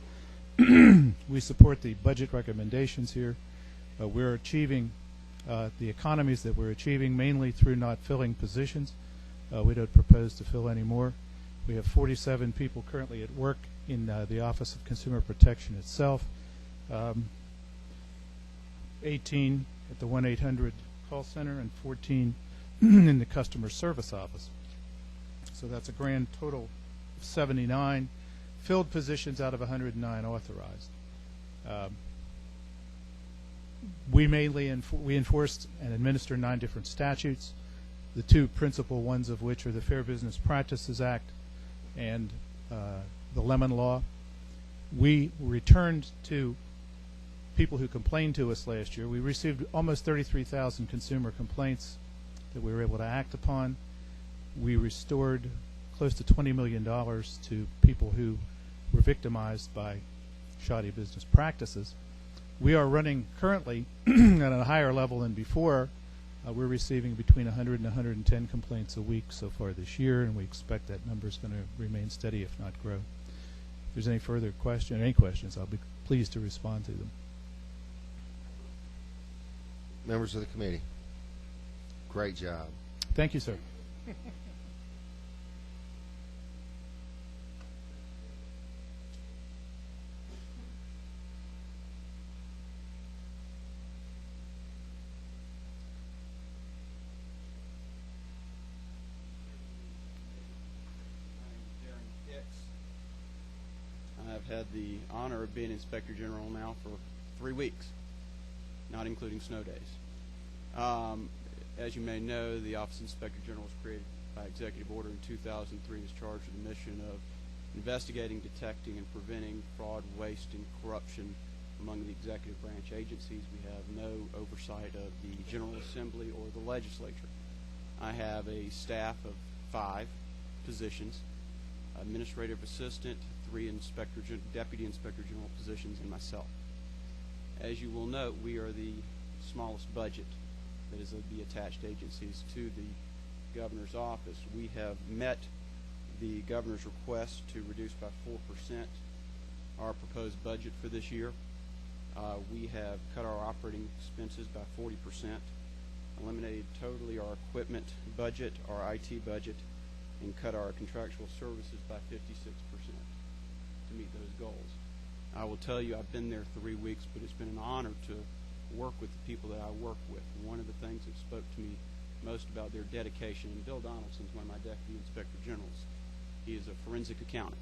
we support the budget recommendations here. We're achieving the economies that we're achieving mainly through not filling positions. We don't propose to fill any more. We have 47 people currently at work in the Office of Consumer Protection itself, 18 at the 1-800 call center, and 14 in the customer service office. So that's a grand total of 79 filled positions out of 109 authorized. We mainly we enforce and administer 9 different statutes, the 2 principal ones of which are the Fair Business Practices Act and the Lemon Law. We returned to people who complained to us last year. We received almost 33,000 consumer complaints that we were able to act upon. We restored close to $20 million to people who were victimized by shoddy business practices. We are running currently at a higher level than before. We're receiving between 100 and 110 complaints a week so far this year, and we expect that number is going to remain steady, if not grow. If there's any further questions, I'll be pleased to respond to them. Members of the committee, great job. Thank you, sir. I've had the honor of being Inspector General now for 3 weeks, not including snow days. As you may know, the Office of Inspector General was created by executive order in 2003 and is charged with the mission of investigating, detecting, and preventing fraud, waste, and corruption among the executive branch agencies. We have no oversight of the General Assembly or the legislature. I have a staff of 5 positions, administrative assistant, 3 deputy inspector general positions, and myself. As you will note, we are the smallest budget that is of the attached agencies to the governor's office. We have met the governor's request to reduce by 4% our proposed budget for this year. We have cut our operating expenses by 40%, eliminated totally our equipment budget, our IT budget, and cut our contractual services by 56% to meet those goals. I will tell you, I've been there 3 weeks, but it's been an honor to work with the people that I work with. One of the things that spoke to me most about their dedication, and Bill Donaldson's one of my deputy inspector generals. He is a forensic accountant.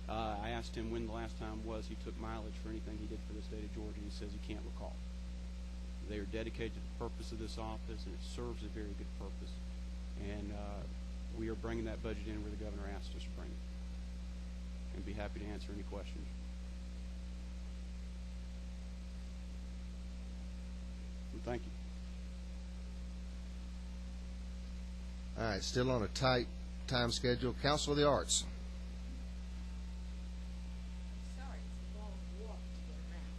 I asked him when the last time was he took mileage for anything he did for the state of Georgia, and he says he can't recall. They are dedicated to the purpose of this office, and it serves a very good purpose. And we are bringing that budget in where the governor asked us to bring it. And be happy to answer any questions. And thank you. All right, still on a tight time schedule. Council of the Arts. Sorry, it's a long walk to get around.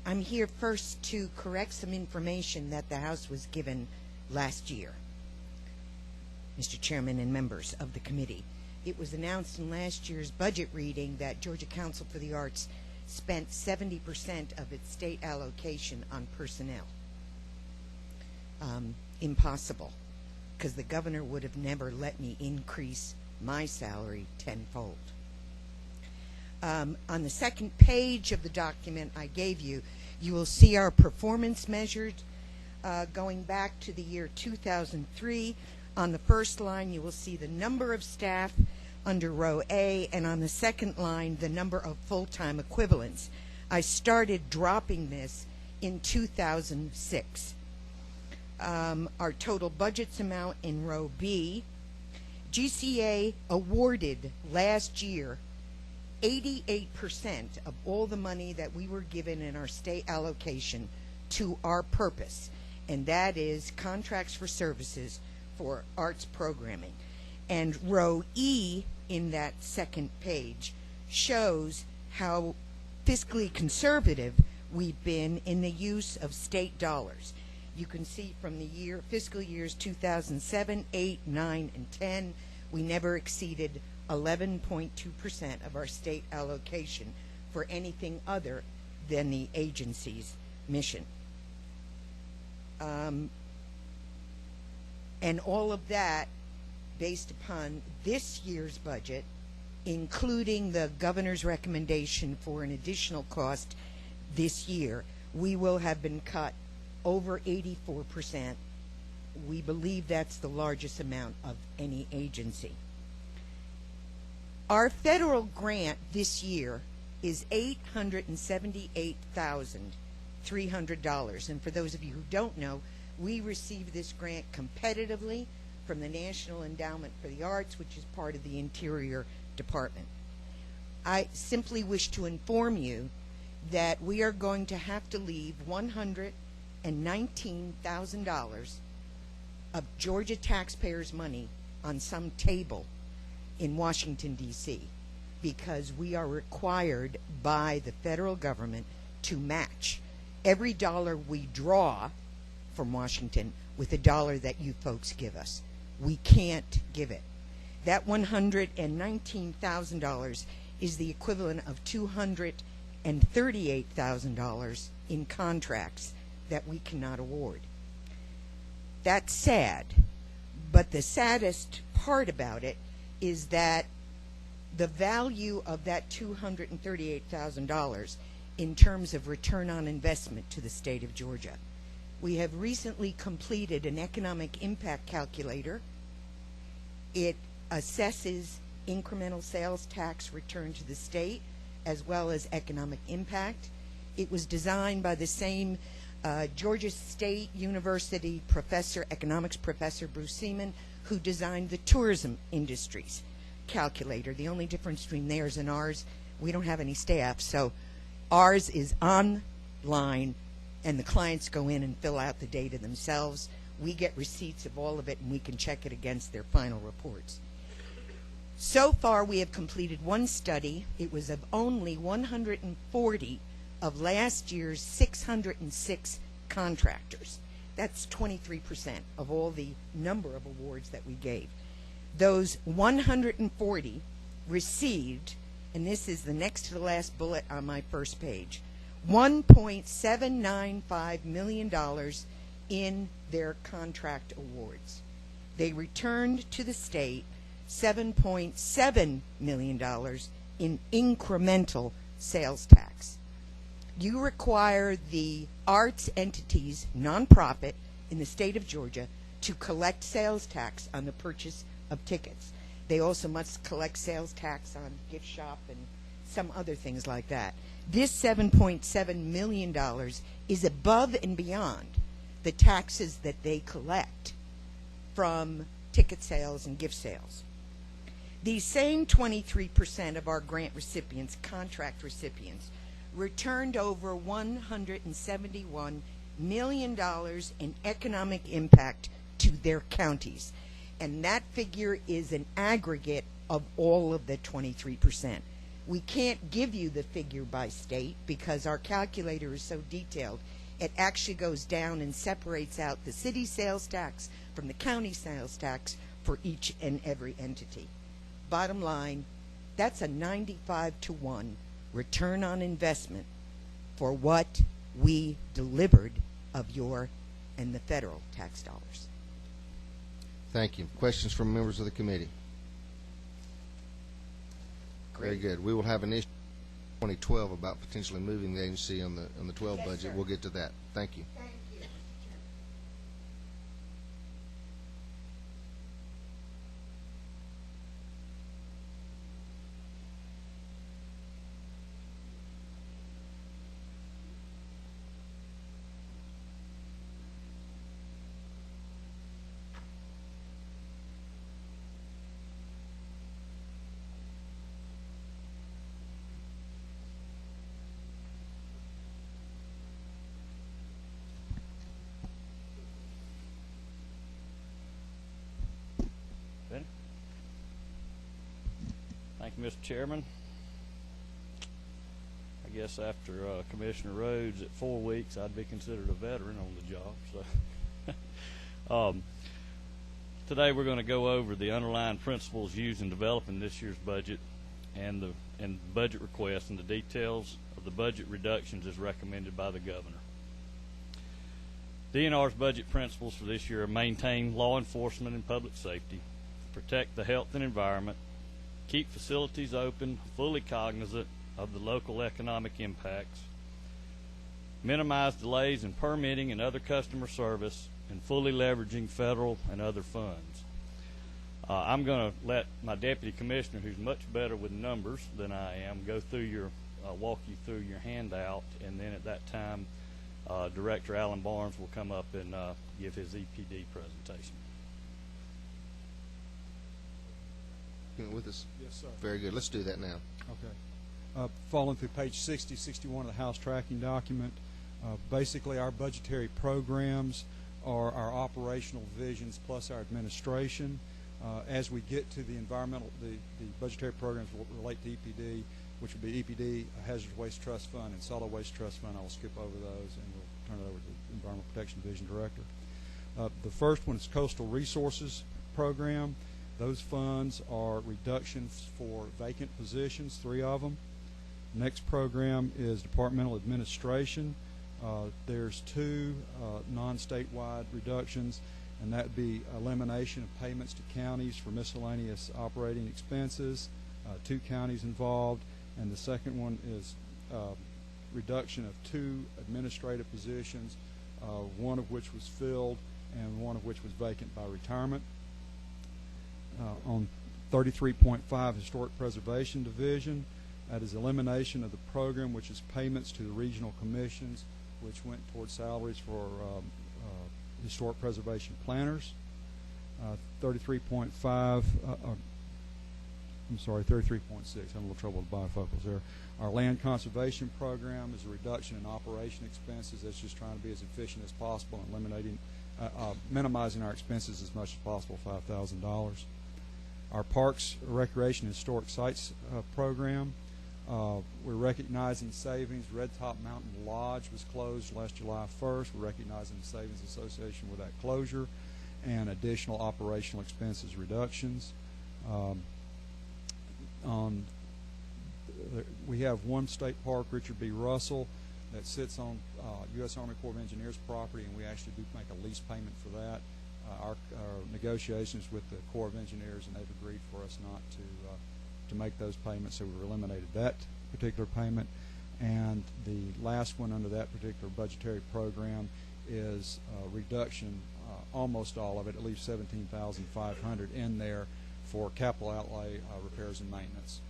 I'm here first to correct some information that the House was given last year. Mr. Chairman and members of the committee, it was announced in last year's budget reading that Georgia Council for the Arts spent 70% of its state allocation on personnel. Impossible, because the governor would have never let me increase my salary tenfold. On the second page of the document I gave you, you will see our performance measured going back to the year 2003. On the first line, you will see the number of staff under row A, and on the second line, the number of full-time equivalents. I started dropping this in 2006. Our total budgets amount in row B, GCA awarded last year 88% of all the money that we were given in our state allocation to our purpose, and that is contracts for services for arts programming. And row E in that second page shows how fiscally conservative we've been in the use of state dollars. You can see from the fiscal years 2007, 8, 9, and 10, we never exceeded 11.2% of our state allocation for anything other than the agency's mission. And all of that based upon this year's budget, including the governor's recommendation for an additional cost this year, we will have been cut over 84%. We believe that's the largest amount of any agency. Our federal grant this year is $878,300. And for those of you who don't know, we received this grant competitively from the National Endowment for the Arts, which is part of the Interior Department. I simply wish to inform you that we are going to have to leave $119,000 of Georgia taxpayers' money on some table in Washington, D.C., because we are required by the federal government to match every dollar we draw from Washington with a dollar that you folks give us. We can't give it. That $119,000 is the equivalent of $238,000 in contracts that we cannot award. That's sad, but the saddest part about it is that the value of that $238,000 in terms of return on investment to the state of Georgia. We have recently completed an economic impact calculator. It assesses incremental sales tax return to the state as well as economic impact. It was designed by the same Georgia State University economics professor Bruce Seaman, who designed the tourism industry's calculator. The only difference between theirs and ours, we don't have any staff, so ours is online and the clients go in and fill out the data themselves. We get receipts of all of it and we can check it against their final reports. So far we have completed one study. It was of only 140 of last year's 606 contractors. That's 23% of all the number of awards that we gave. Those 140 received, and this is the next to the last bullet on my first page, $1.795 million in their contract awards. They returned to the state $7.7 million in incremental sales tax. You require the arts entities, nonprofit, in the state of Georgia to collect sales tax on the purchase of tickets. They also must collect sales tax on gift shop and some other things like that. This $7.7 million is above and beyond the taxes that they collect from ticket sales and gift sales. These same 23% of our grant recipients, contract recipients, returned over $171 million in economic impact to their counties. And that figure is an aggregate of all of the 23%. We can't give you the figure by state because our calculator is so detailed. It actually goes down and separates out the city sales tax from the county sales tax for each and every entity. Bottom line, that's a 95-to-1 return on investment for what we delivered of your and the federal tax dollars. Thank you. Questions from members of the committee? Very good. We will have an issue in 2012 about potentially moving the agency on the 12 Yes, budget. sir. We'll get to that. Thank you. Thank you, Mr. Chairman. Thank you, Mr. Chairman. I guess after Commissioner Rhodes at 4 weeks, I'd be considered a veteran on the job. So, today we're going to go over the underlying principles used in developing this year's budget and the budget request and the details of the budget reductions as recommended by the governor. DNR's budget principles for this year are maintain law enforcement and public safety, protect the health and environment, keep facilities open, fully cognizant of the local economic impacts, minimize delays in permitting and other customer service, and fully leveraging federal and other funds. I'm going to let my deputy commissioner, who's much better with numbers than I am, go through walk you through your handout, and then at that time, Director Alan Barnes will come up and give his EPD presentation. With us? Yes, sir. Very good. Let's do that now. Okay. Following through page 60, 61 of the House tracking document, basically our budgetary programs are our operational divisions plus our administration. As we get to the the budgetary programs will relate to EPD, which would be EPD, Hazardous Waste Trust Fund, and Solid Waste Trust Fund. I will skip over those and we'll turn it over to the Environmental Protection Division Director. The first one is Coastal Resources Program. Those funds are reductions for vacant positions, 3 of them. Next program is Departmental Administration. There's 2 non-statewide reductions, and that would be elimination of payments to counties for miscellaneous operating expenses, 2 counties involved, and the second one is reduction of 2 administrative positions, one of which was filled and one of which was vacant by retirement. On 33.5 Historic Preservation Division, that is elimination of the program, which is payments to the regional commissions, which went towards salaries for historic preservation planners. 33.5, I'm sorry, 33.6. I'm a little trouble with bifocals there. Our land conservation program is a reduction in operation expenses. That's just trying to be as efficient as possible and eliminating, minimizing our expenses as much as possible, $5,000. Our Parks, Recreation, and Historic Sites program, we're recognizing savings. Red Top Mountain Lodge was closed last July 1st. We're recognizing the savings association with that closure and additional operational expenses reductions. We have one state park, Richard B. Russell, that sits on U.S. Army Corps of Engineers property, and we actually do make a lease payment for that. Our negotiations with the Corps of Engineers, and they've agreed for us not to make those payments, so we've eliminated that particular payment. And the last one under that particular budgetary program is reduction, almost all of it, at least $17,500 in there for capital outlay repairs and maintenance.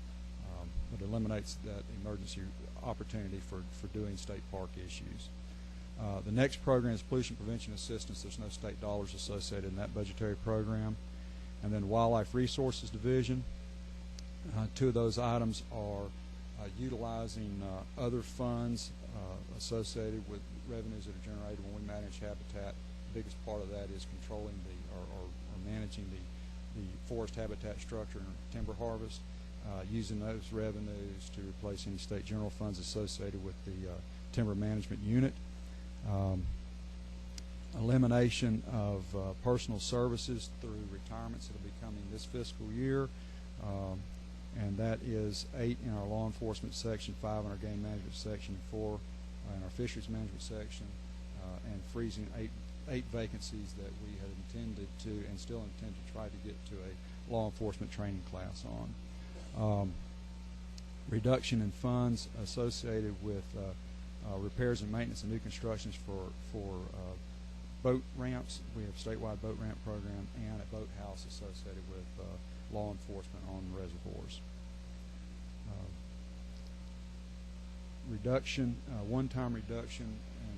It eliminates that emergency opportunity for doing state park issues. The next program is Pollution Prevention Assistance. There's no state dollars associated in that budgetary program. And then Wildlife Resources Division. 2 of those items are utilizing other funds associated with revenues that are generated when we manage habitat. The biggest part of that is controlling or managing the forest habitat structure and timber harvest, using those revenues to replace any state general funds associated with the timber management unit. Elimination of personal services through retirements that will be coming this fiscal year, and that is 8 in our law enforcement section, 5 in our game management section, 4 in our fisheries management section, and freezing 8 vacancies that we had intended to and still intend to try to get to a law enforcement training class on. Reduction in funds associated with repairs and maintenance and new constructions for boat ramps. We have a statewide boat ramp program and a boat house associated with law enforcement on reservoirs. Reduction, one-time reduction in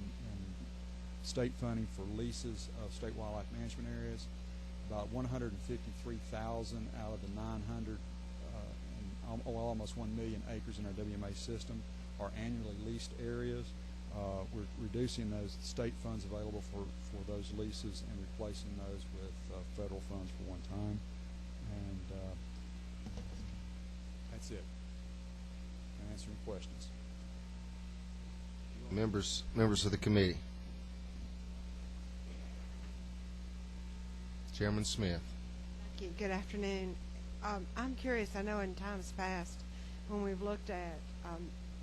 state funding for leases of state wildlife management areas. About 153,000 out of the 900, almost 1 million acres in our WMA system are annually leased areas. We're reducing those state funds available for those leases and replacing those with federal funds for one time. And that's it. Can I answer any questions? Members of the committee. Chairman Smith. Thank you. Good afternoon. I'm curious, I know in times past when we've looked at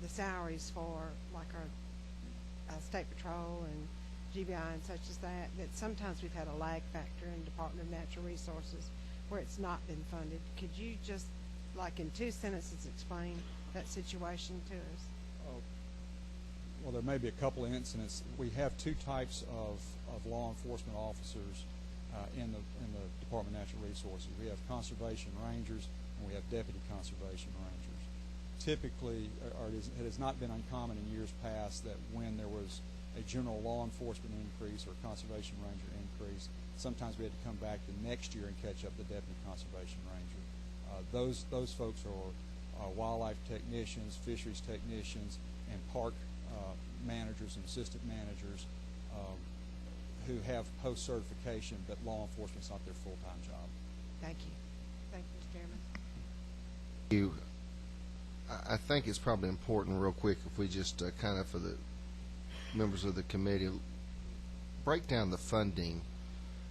the salaries for like our State Patrol and GBI and such as that sometimes we've had a lag factor in the Department of Natural Resources where it's not been funded. Could you just, like in 2 sentences, explain that situation to us? Well, there may be a couple of incidents. We have 2 types of law enforcement officers in the Department of Natural Resources. We have conservation rangers and we have deputy conservation rangers. Typically, it has not been uncommon in years past that when there was a general law enforcement increase or conservation ranger increase, sometimes we had to come back the next year and catch up the deputy conservation ranger. Those folks are wildlife technicians, fisheries technicians, and park managers and assistant managers who have post-certification, but law enforcement's not their full-time job. Thank you. Thank you, Mr. Chairman. You, I think it's probably important real quick if we just kind of for the members of the committee break down the funding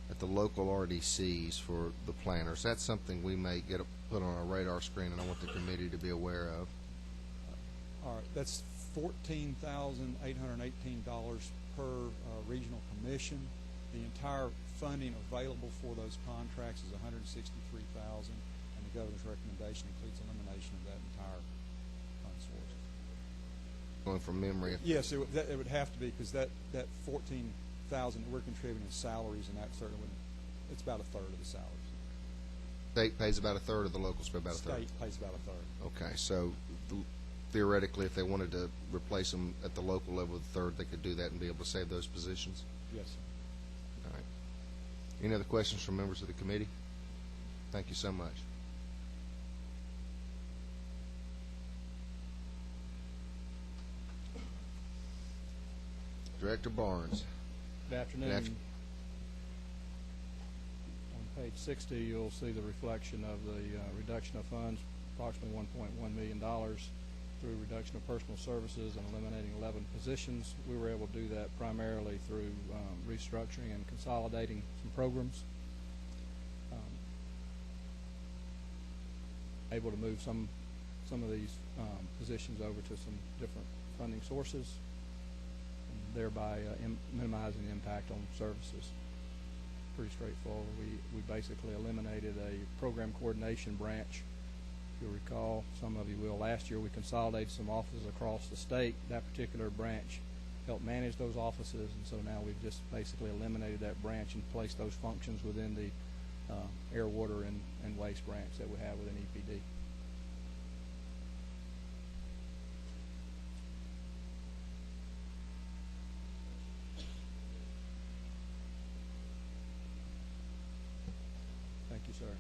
at the local RDCs for the planners. That's something we may get put on our radar screen, and I want the committee to be aware of. All right, that's $14,818 per regional commission. The entire funding available for those contracts is $163,000, and the governor's recommendation includes elimination of that entire fund source. Going from memory. Yes, it would have to be because that $14,000 that we're contributing is salaries, and that certainly wouldn't. It's about a third of the salaries. State pays about a third, of the locals pay about a third. State pays about a third. Okay, so theoretically, if they wanted to replace them at the local level with a third, they could do that and be able to save those positions? Yes, sir. All right. Any other questions from members of the committee? Thank you so much. Director Barnes. Good afternoon. Good afternoon. On page 60, you'll see the reflection of the reduction of funds, approximately $1.1 million through reduction of personal services and eliminating 11 positions. We were able to do that primarily through restructuring and consolidating some programs. Able to move some of these positions over to some different funding sources, and thereby minimizing the impact on services. Pretty straightforward. We basically eliminated a program coordination branch. If you'll recall, some of you will, last year we consolidated some offices across the state. That particular branch helped manage those offices, and so now we've just basically eliminated that branch and placed those functions within the air, water, and waste branch that we have within EPD. Thank you, sir.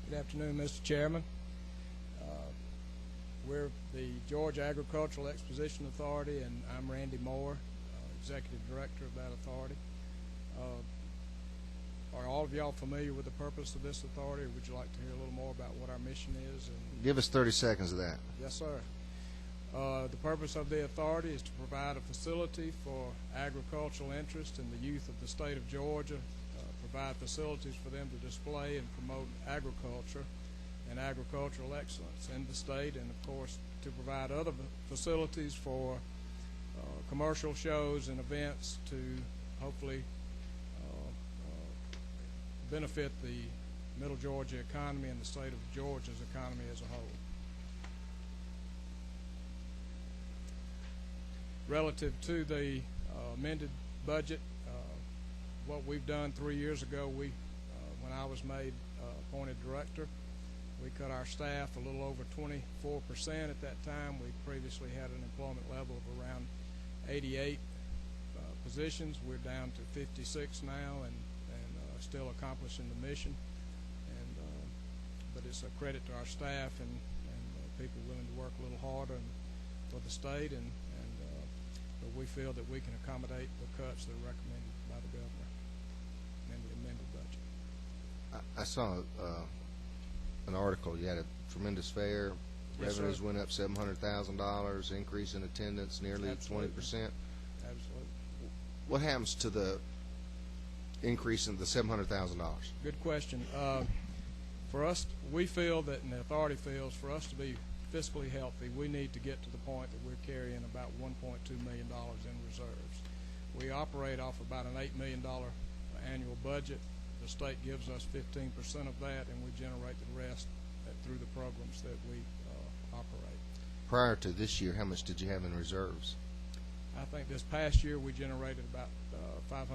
Good afternoon, Mr. Chairman. We're the Georgia Agricultural Exposition Authority, and I'm Randy Moore, Executive Director of that authority. Are all of y'all familiar with the purpose of this authority, or would you like to hear a little more about what our mission is? Give us 30 seconds of that. Yes, sir. The purpose of the authority is to provide a facility for agricultural interest in the youth of the state of Georgia, provide facilities for them to display and promote agriculture and agricultural excellence in the state, and of course to provide other facilities for commercial shows and events to hopefully benefit the Middle Georgia economy and the state of Georgia's economy as a whole. Relative to the amended budget, what we've done 3 years ago, when I was made appointed director, We cut our staff a little over 24% at that time. We previously had an employment level of around 88 positions. We're down to 56 now, and still accomplishing the mission. But it's a credit to our staff and people willing to work a little harder for the state, but we feel that we can accommodate the cuts that are recommended by the governor in the amended budget. I saw an article. You had a tremendous fair. Yes, Revenues sir. went up $700,000. Increase in attendance nearly 20%. Absolutely. What happens to the increase in the $700,000? Good question. For us, we feel that, and the authority feels, for us to be fiscally healthy, we need to get to the point that we're carrying about $1.2 million in reserves. We operate off about an $8 million annual budget. The state gives us 15% of that, and we generate the rest through the programs that we operate. Prior to this year, how much did you have in reserves? I think this past year we generated about $500,000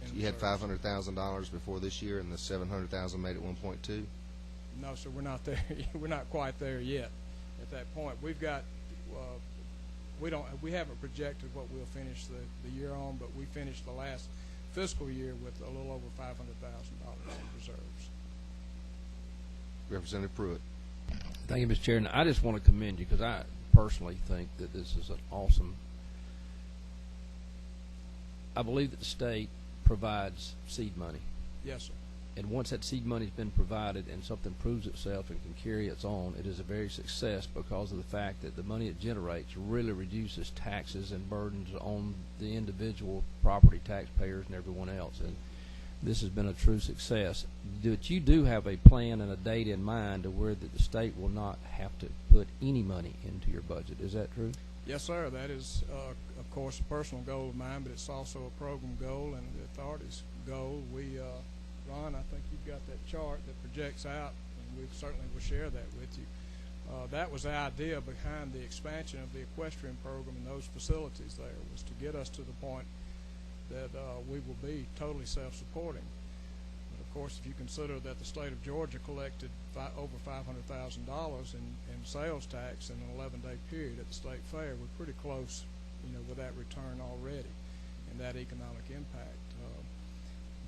in You had reserves. $500,000 before this year, and the $700,000 made it 1.2. No, sir, we're not there. We're not quite there yet. At that point, we've got we haven't projected what we'll finish the year on, but we finished the last fiscal year with a little over $500,000 in reserves. Representative Pruitt. Thank you, Mr. Chair. And I just want to commend you because I personally think that this is an awesome. I believe that the state provides seed money. Yes, sir. And once that seed money's been provided and something proves itself and can carry its own, it is a very success because of the fact that the money it generates really reduces taxes and burdens on the individual property taxpayers and everyone else. And this has been a true success. But you do have a plan and a date in mind to where the state will not have to put any money into your budget. Is that true? Yes, sir. That is, of course, a personal goal of mine, but it's also a program goal and the authority's goal. We Ron, I think you've got that chart that projects out, and we certainly will share that with you. That was the idea behind the expansion of the equestrian program and those facilities there, was to get us to the point that we will be totally self-supporting. But of course, if you consider that the state of Georgia collected over $500,000 in sales tax in an 11-day period at the state fair, we're pretty close, with that return already and that economic impact.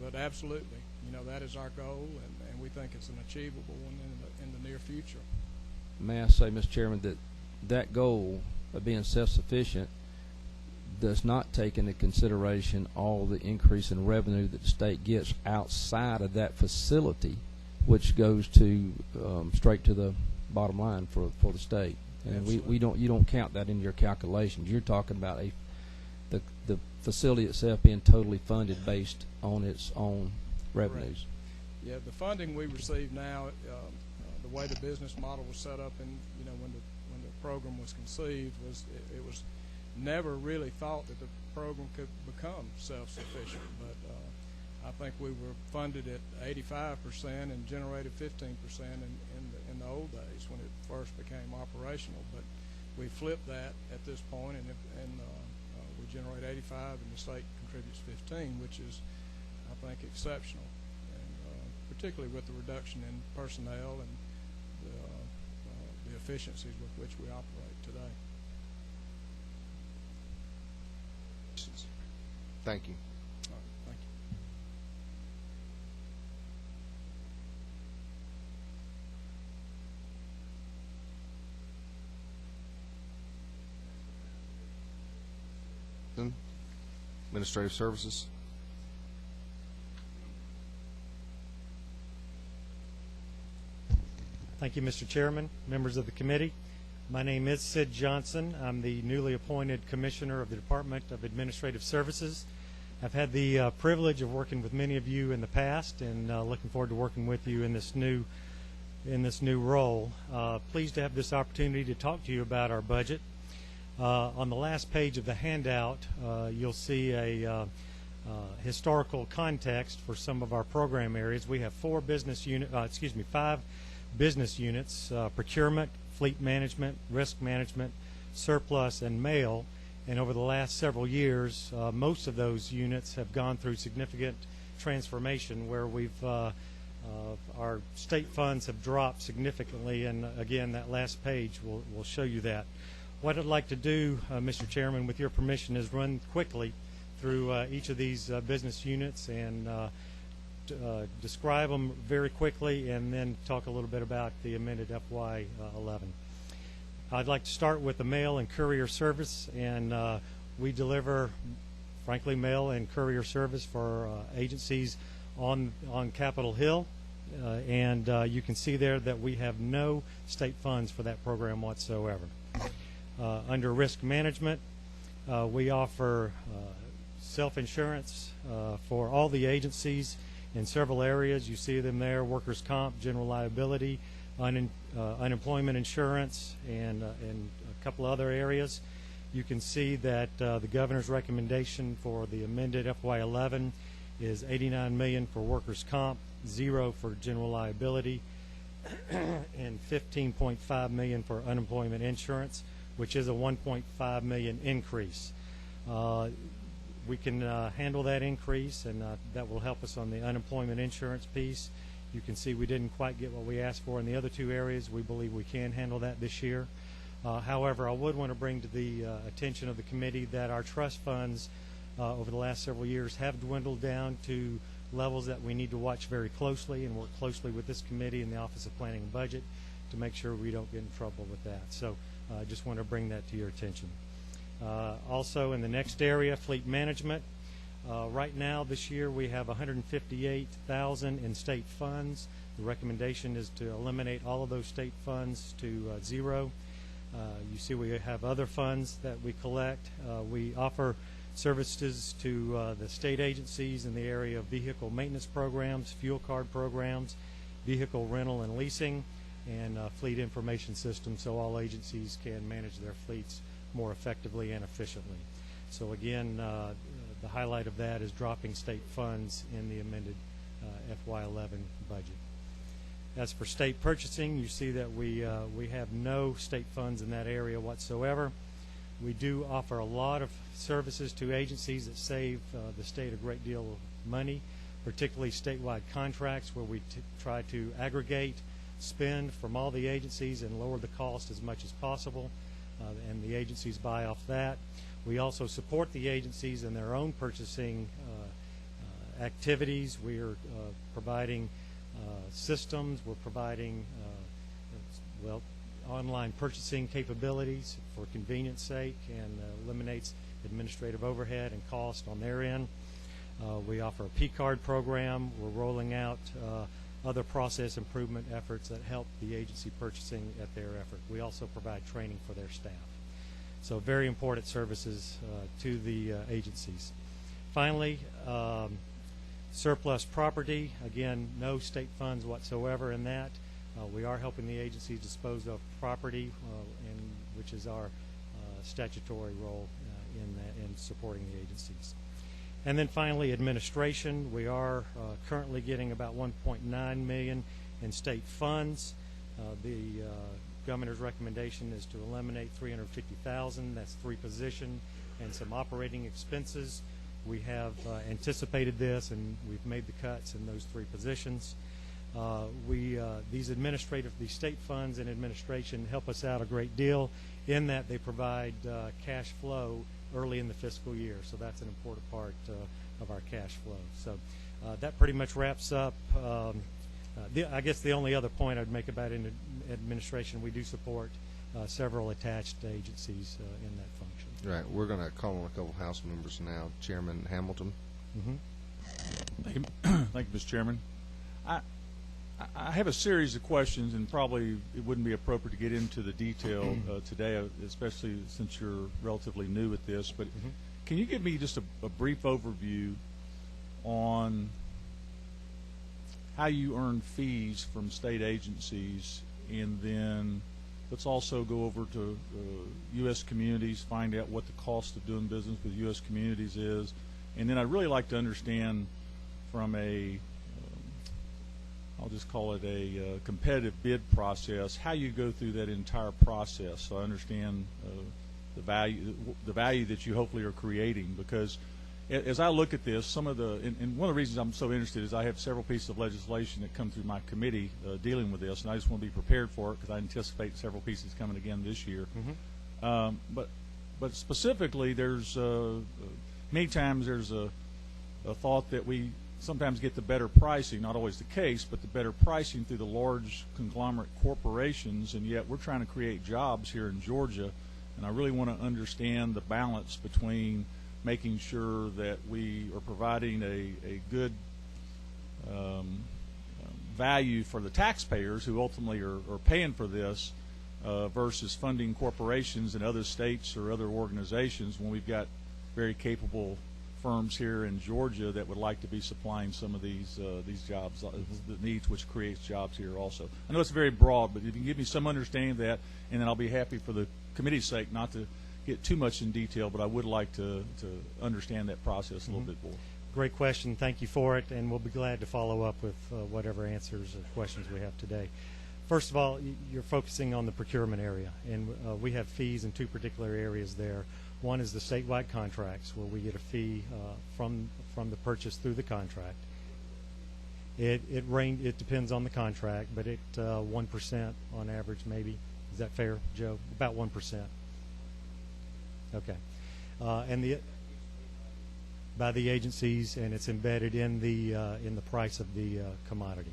But absolutely, that is our goal, and we think it's an achievable one in the near future. May I say, Mr. Chairman, that goal of being self-sufficient does not take into consideration all the increase in revenue that the state gets outside of that facility, which goes to straight to the bottom line for the state. And you don't count that in your calculations. You're talking about the facility itself being totally funded based on its own revenues. Correct. Yeah, the funding we receive now, the way the business model was set up, and when the program was conceived, it was never really thought that the program could become self-sufficient. But I think we were funded at 85% and generated 15% in the old days when it first became operational. But we flipped that at this point, and we generate 85, and the state contributes 15, which is, I think, exceptional, and particularly with the reduction in personnel and the efficiencies with which we operate today. Thank you. All right, thank you. Administrative Services. Thank you, Mr. Chairman, members of the committee. My name is Sid Johnson. I'm the newly appointed Commissioner of the Department of Administrative Services. I've had the privilege of working with many of you in the past, and looking forward to working with you in this new role. Pleased to have this opportunity to talk to you about our budget. On the last page of the handout, you'll see a historical context for some of our program areas. We have 5 business units: procurement, fleet management, risk management, surplus, and mail. And over the last several years, most of those units have gone through significant transformation, where we've Our state funds have dropped significantly, and again, that last page will show you that. What I'd like to do, Mr. Chairman, with your permission, is run quickly through each of these business units and describe them very quickly, and then talk a little bit about the amended FY11. I'd like to start with the mail and courier service, and we deliver, frankly, mail and courier service for agencies on Capitol Hill, and you can see there that we have no state funds for that program whatsoever. Under risk management, we offer self-insurance for all the agencies in several areas. You see them there: workers' comp, general liability, unemployment insurance, and a couple other areas. You can see that the governor's recommendation for the amended FY11 is $89 million for workers' comp, 0 for general liability, and $15.5 million for unemployment insurance, which is a $1.5 million increase. We can handle that increase, and that will help us on the unemployment insurance piece. You can see we didn't quite get what we asked for in the other two areas. We believe we can handle that this year. However, I would want to bring to the attention of the committee that our trust funds over the last several years have dwindled down to levels that we need to watch very closely and work closely with this committee and the Office of Planning and Budget to make sure we don't get in trouble with that. So I just want to bring that to your attention. Also, in the next area, fleet management. Right now, this year, we have $158,000 in state funds. The recommendation is to eliminate all of those state funds to 0. You see we have other funds that we collect. We offer services to the state agencies in the area of vehicle maintenance programs, fuel card programs, vehicle rental and leasing, and fleet information systems, so all agencies can manage their fleets more effectively and efficiently. So again, the highlight of that is dropping state funds in the amended FY11 budget. As for state purchasing, you see that we have no state funds in that area whatsoever. We do offer a lot of services to agencies that save the state a great deal of money, particularly statewide contracts where we try to aggregate spend from all the agencies and lower the cost as much as possible, and the agencies buy off that. We also support the agencies in their own purchasing activities. We are providing systems. We're providing online purchasing capabilities for convenience sake, and eliminates administrative overhead and cost on their end. We offer a P-card program. We're rolling out other process improvement efforts that help the agency purchasing at their effort. We also provide training for their staff. So very important services to the agencies. Finally, surplus property. Again, no state funds whatsoever in that. We are helping the agencies dispose of property, which is our statutory role in supporting the agencies. And then finally, administration. We are currently getting about $1.9 million in state funds. The governor's recommendation is to eliminate $350,000. That's 3 positions and some operating expenses. We have anticipated this, and we've made the cuts in those 3 positions. These state funds and administration help us out a great deal in that they provide cash flow early in the fiscal year. So that's an important part of our cash flow. So that pretty much wraps up. I guess the only other point I'd make about administration, we do support several attached agencies in that function. Right. We're going to call on a couple House members now. Chairman Hamilton. Thank you, Mr. Chairman. I have a series of questions, and probably it wouldn't be appropriate to get into the detail today, especially since you're relatively new at this. But can you give me just a brief overview on how you earn fees from state agencies, and then let's also go over to U.S. communities, find out what the cost of doing business with U.S. communities is, and then I'd really like to understand from I'll just call it a competitive bid process, how you go through that entire process, so I understand the value that you hopefully are creating. Because as I look at this, some of the, and one of the reasons I'm so interested is I have several pieces of legislation that come through my committee dealing with this, and I just want to be prepared for it because I anticipate several pieces coming again this year. But specifically, there's many times there's a thought that we sometimes get the better pricing, not always the case, but the better pricing through the large conglomerate corporations, and yet we're trying to create jobs here in Georgia, and I really want to understand the balance between making sure that we are providing a good value for the taxpayers who ultimately are paying for this versus funding corporations in other states or other organizations when we've got very capable firms here in Georgia that would like to be supplying some of these jobs, the needs, which creates jobs here also. I know it's very broad, but if you can give me some understanding of that, and then I'll be happy for the committee's sake not to get too much in detail, but I would like to understand that process a little bit more. Great question. Thank you for it, and we'll be glad to follow up with whatever answers or questions we have today. First of all, you're focusing on the procurement area, and we have fees in two particular areas there. One is the statewide contracts, where we get a fee from the purchase through the contract. It depends on the contract, but it 1% on average, maybe. Is that fair, Joe? About 1%. Okay, and by the agencies, and it's embedded in the price of the commodity.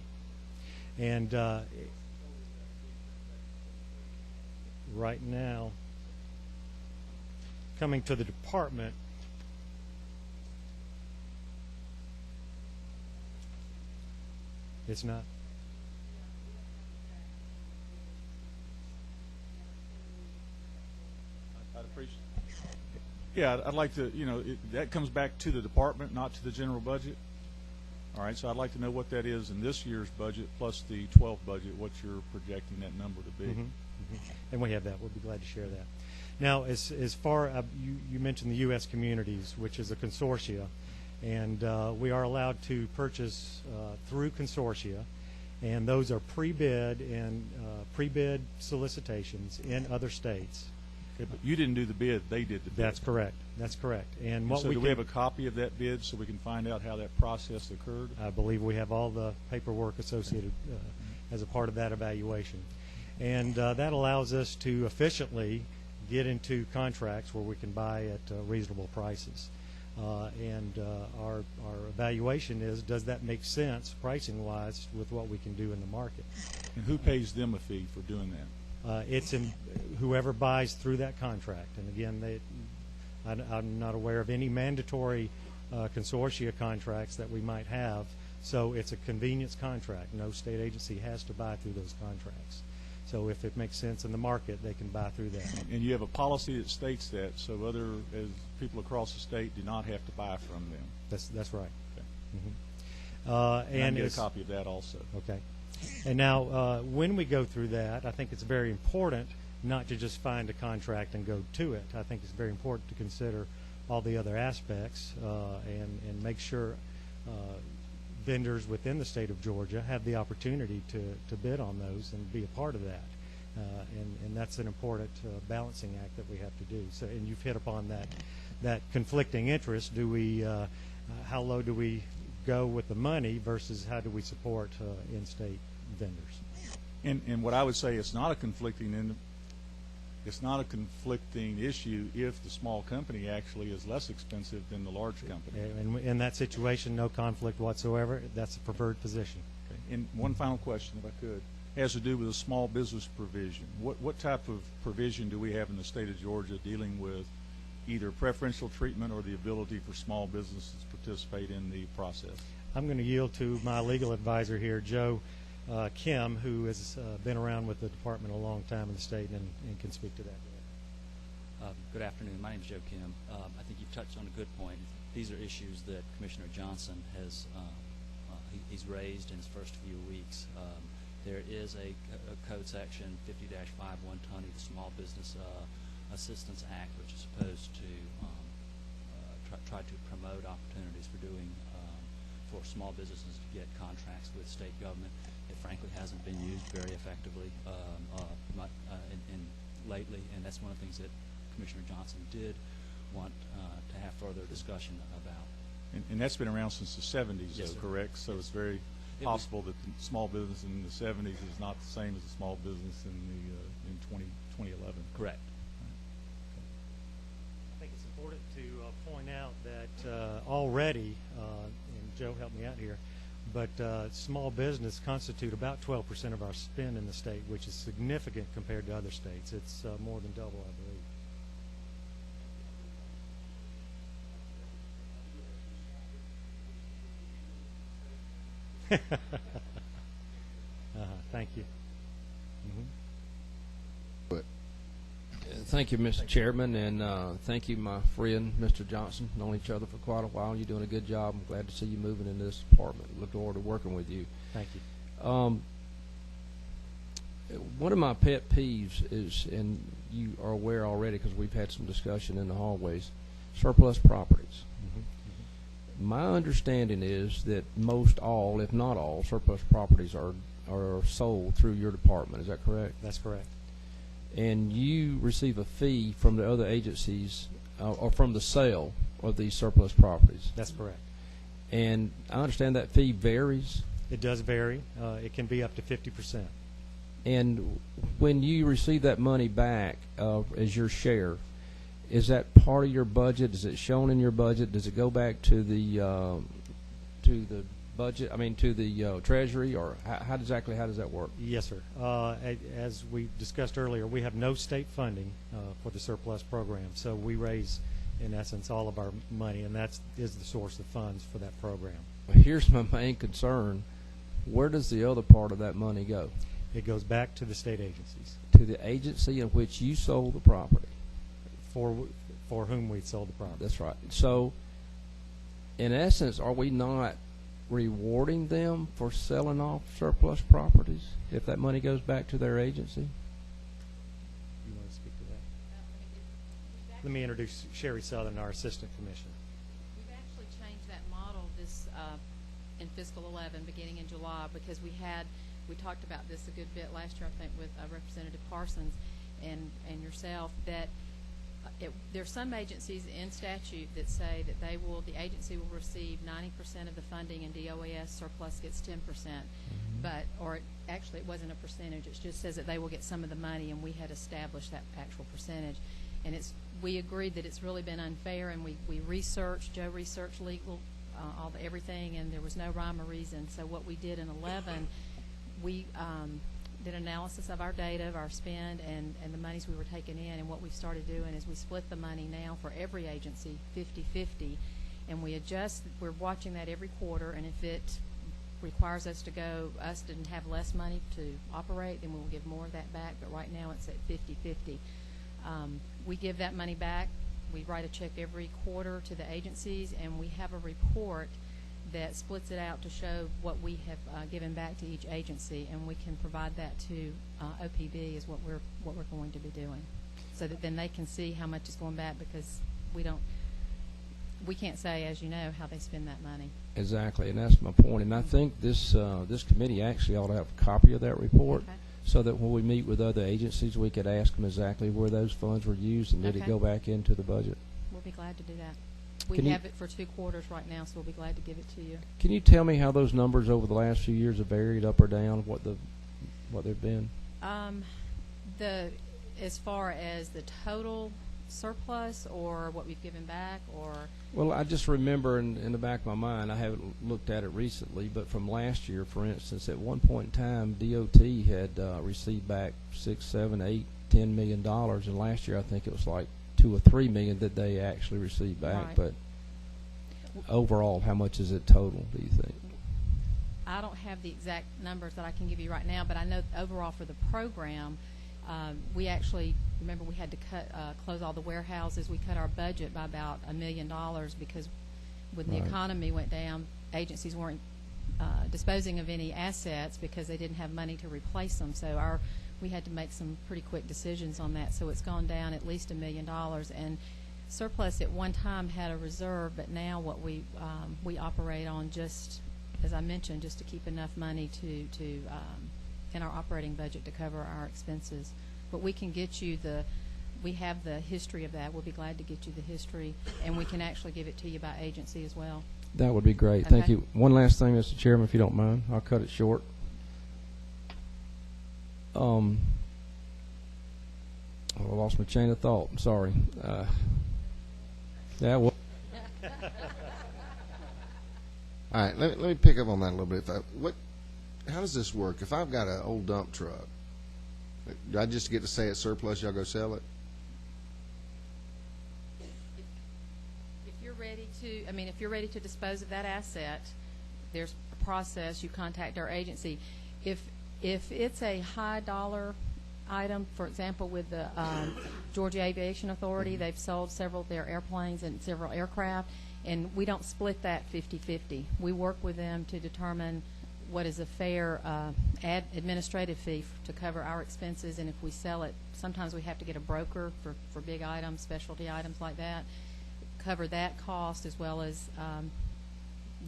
And right now, coming to the department, it's not. I'd appreciate. Yeah, I'd like to, that comes back to the department, not to the general budget. All right, so I'd like to know what that is in this year's budget plus the 12 budget, what you're projecting that number to be. And we have that. We'll be glad to share that. Now, as far you mentioned the U.S. communities, which is a consortia, and we are allowed to purchase through consortia, and those are pre-bid and pre-bid solicitations in other states. Okay, but you didn't do the bid; they did the bid. That's correct. That's correct. And what so, do we have a copy of that bid so we can find out how that process occurred? I believe we have all the paperwork associated as a part of that evaluation, and that allows us to efficiently get into contracts where we can buy at reasonable prices. And our evaluation is, does that make sense pricing-wise with what we can do in the market? And who pays them a fee for doing that? It's in whoever buys through that contract. And again, I'm not aware of any mandatory consortia contracts that we might have, so it's a convenience contract. No state agency has to buy through those contracts. So if it makes sense in the market, they can buy through that. And you have a policy that states that, so as people across the state do not have to buy from them. That's right. Okay. And get a copy of that also. Okay. And now, when we go through that, I think it's very important not to just find a contract and go to it. I think it's very important to consider all the other aspects and make sure vendors within the state of Georgia have the opportunity to bid on those and be a part of that. And that's an important balancing act that we have to do. So, and you've hit upon that conflicting interest. How low do we go with the money versus how do we support in-state vendors? And what I would say, it's not a conflicting issue if the small company actually is less expensive than the large company. And in that situation, no conflict whatsoever. That's a preferred position. Okay. And one final question, if I could, has to do with a small business provision. What type of provision do we have in the state of Georgia dealing with either preferential treatment or the ability for small businesses to participate in the process? I'm going to yield to my legal advisor here, Joe Kim, who has been around with the department a long time in the state and can speak to that. Good afternoon. My name is Joe Kim. I think you've touched on a good point. These are issues that Commissioner Johnson has he's raised in his first few weeks. There is a code section 50-5120, the Small Business Assistance Act, which is supposed to try to promote opportunities for small businesses to get contracts with state government. It frankly hasn't been used very effectively lately, and that's one of the things that Commissioner Johnson did want to have further discussion about. And that's been around since the 70s, Yes, though, sir. correct? So it's very It possible that the small business in the 70s is not the same as the small business in 2011. Correct. I think it's important to point out that already, and Joe helped me out here, but small business constitute about 12% of our spend in the state, which is significant compared to other states. It's more than double, I believe. Thank you. Thank you, Mr. Chairman, and thank you, my friend, Mr. Johnson. Known each other for quite a while. You're doing a good job. I'm glad to see you moving into this department. Look forward to working with you. Thank you. One of my pet peeves is, and you are aware already because we've had some discussion in the hallways, surplus properties. My understanding is that most all, if not all, surplus properties are sold through your department. Is that correct? That's correct. And you receive a fee from the other agencies or from the sale of these surplus properties. That's correct. And I understand that fee varies. It does vary. It can be up to 50%. And when you receive that money back as your share, is that part of your budget? Is it shown in your budget? Does it go back to the budget? I mean, to the Treasury, or how exactly how does that work? Yes, sir. As we discussed earlier, we have no state funding for the surplus program, so we raise, in essence, all of our money, and that is the source of funds for that program. Here's my main concern: where does the other part of that money go? It goes back to the state agencies. To the agency in which you sold the property. For whom we sold the property. That's right. So, in essence, are we not rewarding them for selling off surplus properties if that money goes back to their agency? You want to speak to that? Let me introduce Sherry Southern, our Assistant Commissioner. We've actually changed that model this in fiscal 11, beginning in July, because we talked about this a good bit last year, I think, with Representative Parsons and yourself, that there's some agencies in statute that say that the agency will receive 90% of the funding, and DOES surplus gets 10%. Actually, it wasn't a percentage. It just says that they will get some of the money, and we had established that actual percentage. And we agreed that it's really been unfair, and we researched. Joe researched legal, everything, and there was no rhyme or reason. So what we did in 11, we did analysis of our data, of our spend, and the monies we were taking in. And what we started doing is we split the money now for every agency 50-50, and we adjust. We're watching that every quarter, and if it requires us to have less money to operate, then we'll give more of that back. But right now it's at 50-50. We give that money back. We write a check every quarter to the agencies, and we have a report that splits it out to show what we have given back to each agency, and we can provide that to OPB is what we're going to be doing, so that then they can see how much is going back, because we can't say, as you know, how they spend that money. Exactly, and that's my point. And I think this committee actually ought to have a copy of that report, so that when we meet with other agencies, we could ask them exactly where those funds were used, and did it go back into the budget. We'll be glad to do that. We have it for 2 quarters right now, so we'll be glad to give it to you. Can you tell me how those numbers over the last few years have varied, up or down, what they've been? As far as the total surplus, or what we've given back, or? Well, I just remember in the back of my mind, I haven't looked at it recently, but from last year, for instance, at one point in time, DOT had received back $6, $7, $8, $10 million, and last year I think it was like $2 or $3 million that they actually received back. Right. But overall, how much is it total, do you think? I don't have the exact numbers that I can give you right now, but I know overall for the program, we actually, remember, we had to close all the warehouses. We cut our budget by about $1 million, because when the economy went down, agencies weren't disposing of any assets because they didn't have money to replace them. So we had to make some pretty quick decisions on that. So it's gone down at least $1 million. And surplus at one time had a reserve, but now what we operate on, just as I mentioned, just to keep enough money to in our operating budget to cover our expenses. But we can get you we have the history of that. We'll be glad to get you the history, and we can actually give it to you by agency as well. That would be great. Thank Okay. you. One last thing, Mr. Chairman, if you don't mind. I'll cut it short. Oh, I lost my chain of thought. I'm sorry. That was. All right, let me pick up on that a little bit. How does this work? If I've got an old dump truck, do I just get to say it's surplus, y'all go sell it? If you're ready to, if you're ready to dispose of that asset, there's a process. You contact our agency. If it's a high dollar item, for example, with the Georgia Aviation Authority, they've sold several of their airplanes and several aircraft, and we don't split that 50-50. We work with them to determine what is a fair administrative fee to cover our expenses, and if we sell it, sometimes we have to get a broker for big items, specialty items like that, cover that cost as well as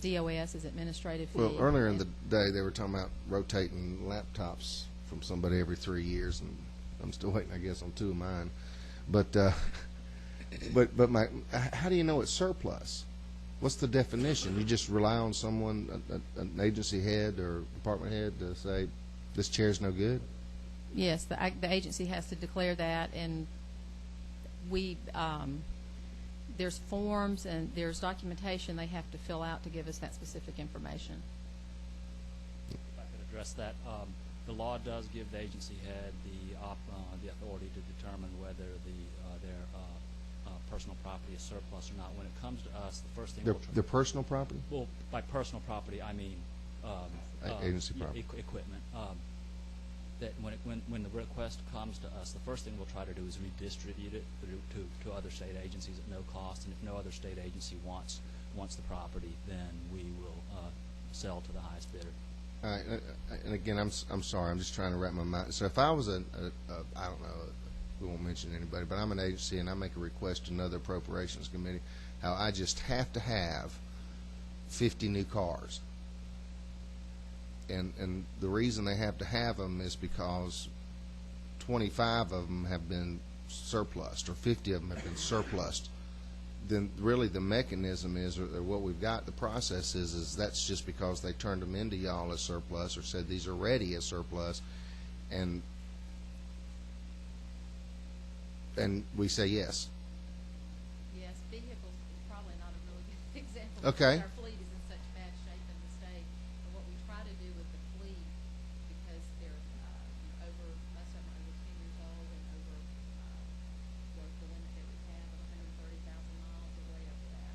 DOS as administrative fee. Well, earlier in the day, they were talking about rotating laptops from somebody every 3 years, and I'm still waiting, I guess, on 2 of mine. But how do you know it's surplus? What's the definition? You just rely on someone, an agency head or department head, to say this chair's no good? Yes, the agency has to declare that, and we there's forms and there's documentation they have to fill out to give us that specific information. If I could address that, the law does give the agency head the authority to determine whether their personal property is surplus or not. When it comes to us, the first thing Their personal property? Well, by personal property, I mean agency property. Equipment. That when the request comes to us, the first thing we'll try to do is redistribute it to other state agencies at no cost, and if no other state agency wants the property, then we will sell to the highest bidder. All right, and again, I'm sorry, I'm just trying to wrap my mind. So if I was I don't know, we won't mention anybody, but I'm an agency and I make a request to another appropriations committee, how I just have to have 50 new cars. And the reason they have to have them is because 25 of them have been surplused, or 50 of them have been surplused. Then really the mechanism is, or what we've got, the process is that's just because they turned them into y'all as surplus, or said these are ready as surplus, and we say yes. Yes, vehicles is probably not a really good example. Okay. Our fleet is in such bad shape in the state. And what we try to do with the fleet, because they're most of them are over 10 years old and over the limit that we have of 130,000 miles, or way over that.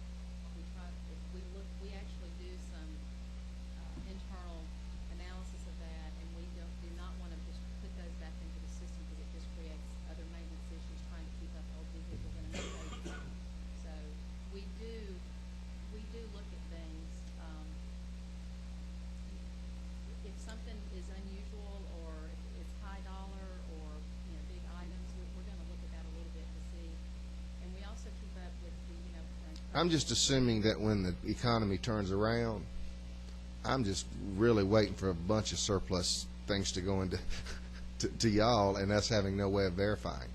We actually do some internal analysis of that, and we do not want to just put those back into the system because it just creates other maintenance issues trying to keep up old vehicles in another agency. So we do look at things. If something is unusual, or if it's high dollar, or big items, we're going to look at that a little bit to see. And we also keep up with the I'm just assuming that when the economy turns around, I'm just really waiting for a bunch of surplus things to go into to y'all, and us having no way of verifying.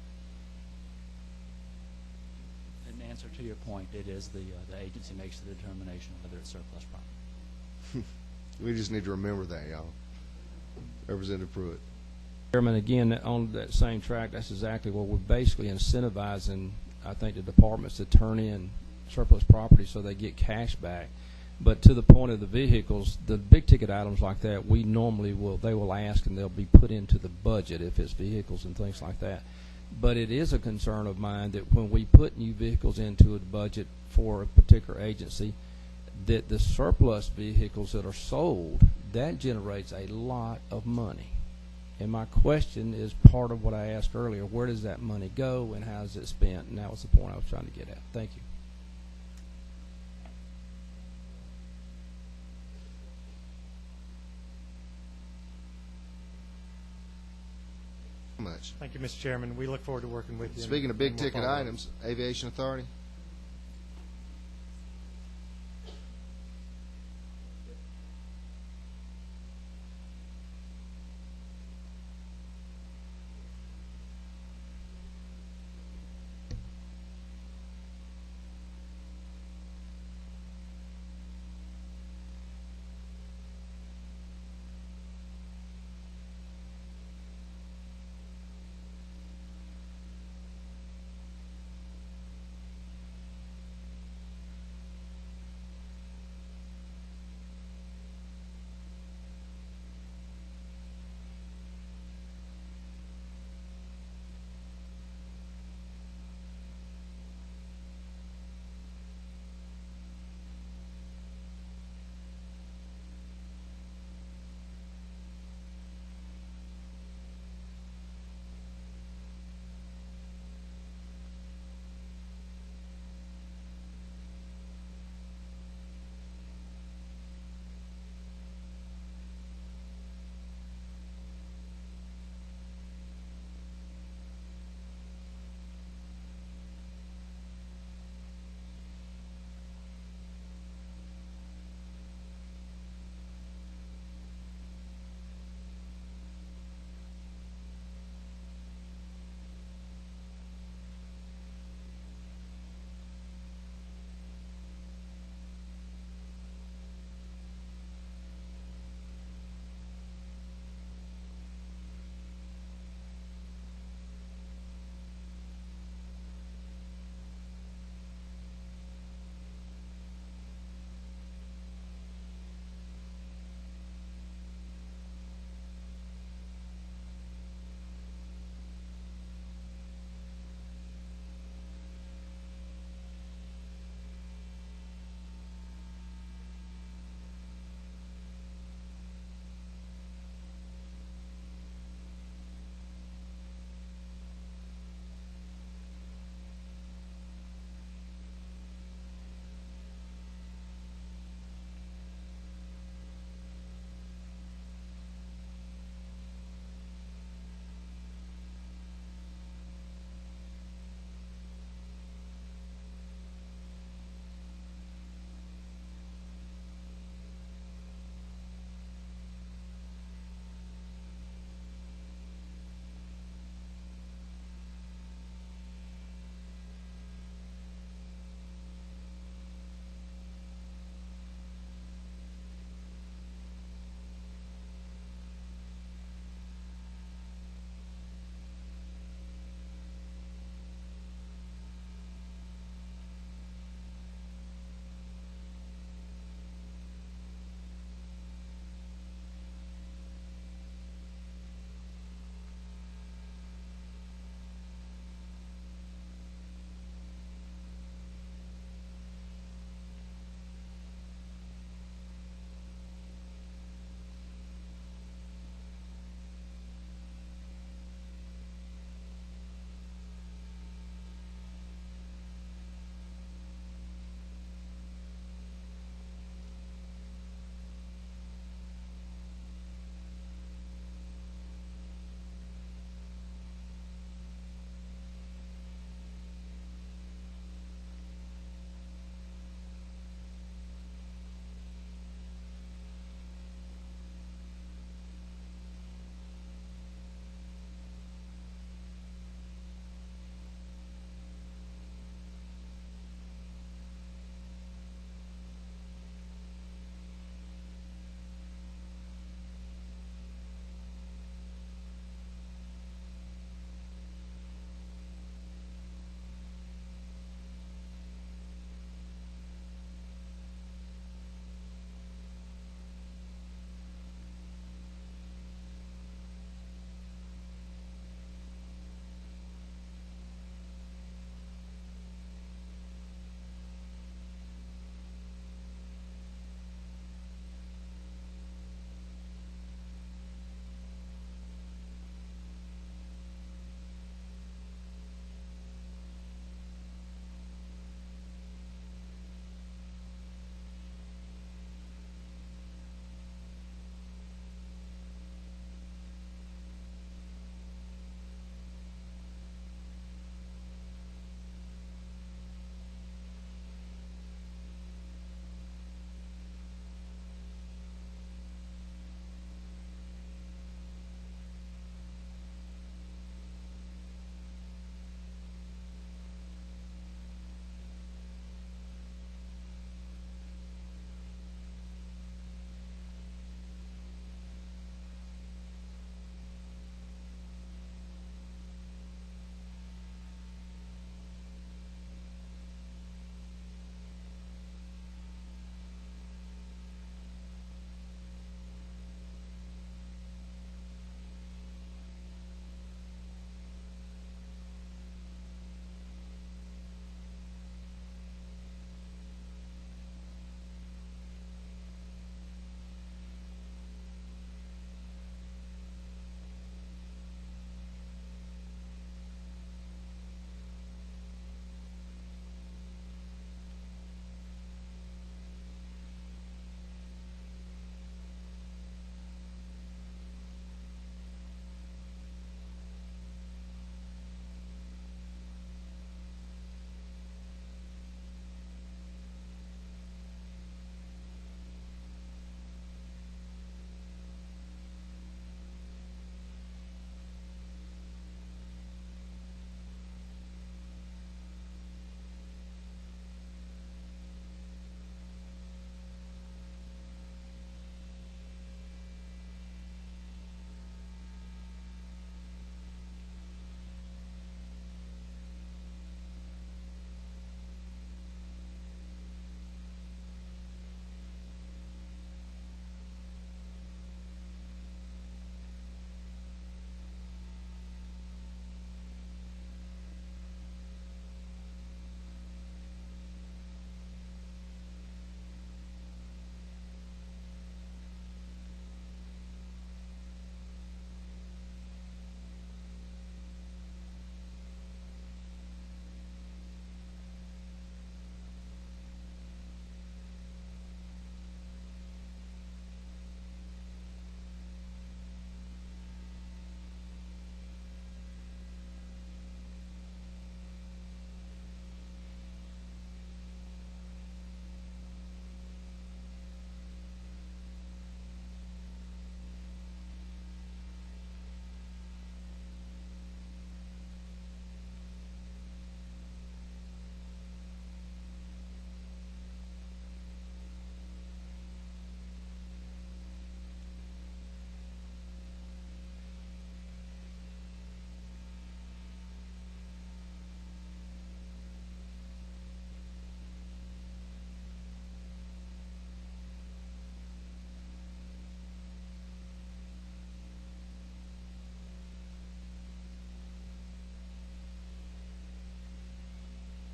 In answer to your point, it is the agency makes the determination whether it's surplus property. We just need to remember that, y'all. Representative Pruitt. Chairman, again, on that same track, that's exactly what we're basically incentivizing, I think, the departments to turn in surplus property so they get cash back. But to the point of the vehicles, the big ticket items like that, we normally they will ask, and they'll be put into the budget if it's vehicles and things like that. But it is a concern of mine that when we put new vehicles into a budget for a particular agency, that the surplus vehicles that are sold, that generates a lot of money. And my question is part of what I asked earlier: where does that money go, and how is it spent? And that was the point I was trying to get at. Thank you. Much. Thank you, Mr. Chairman. We look forward to working with you. Speaking of big ticket items, Aviation Authority.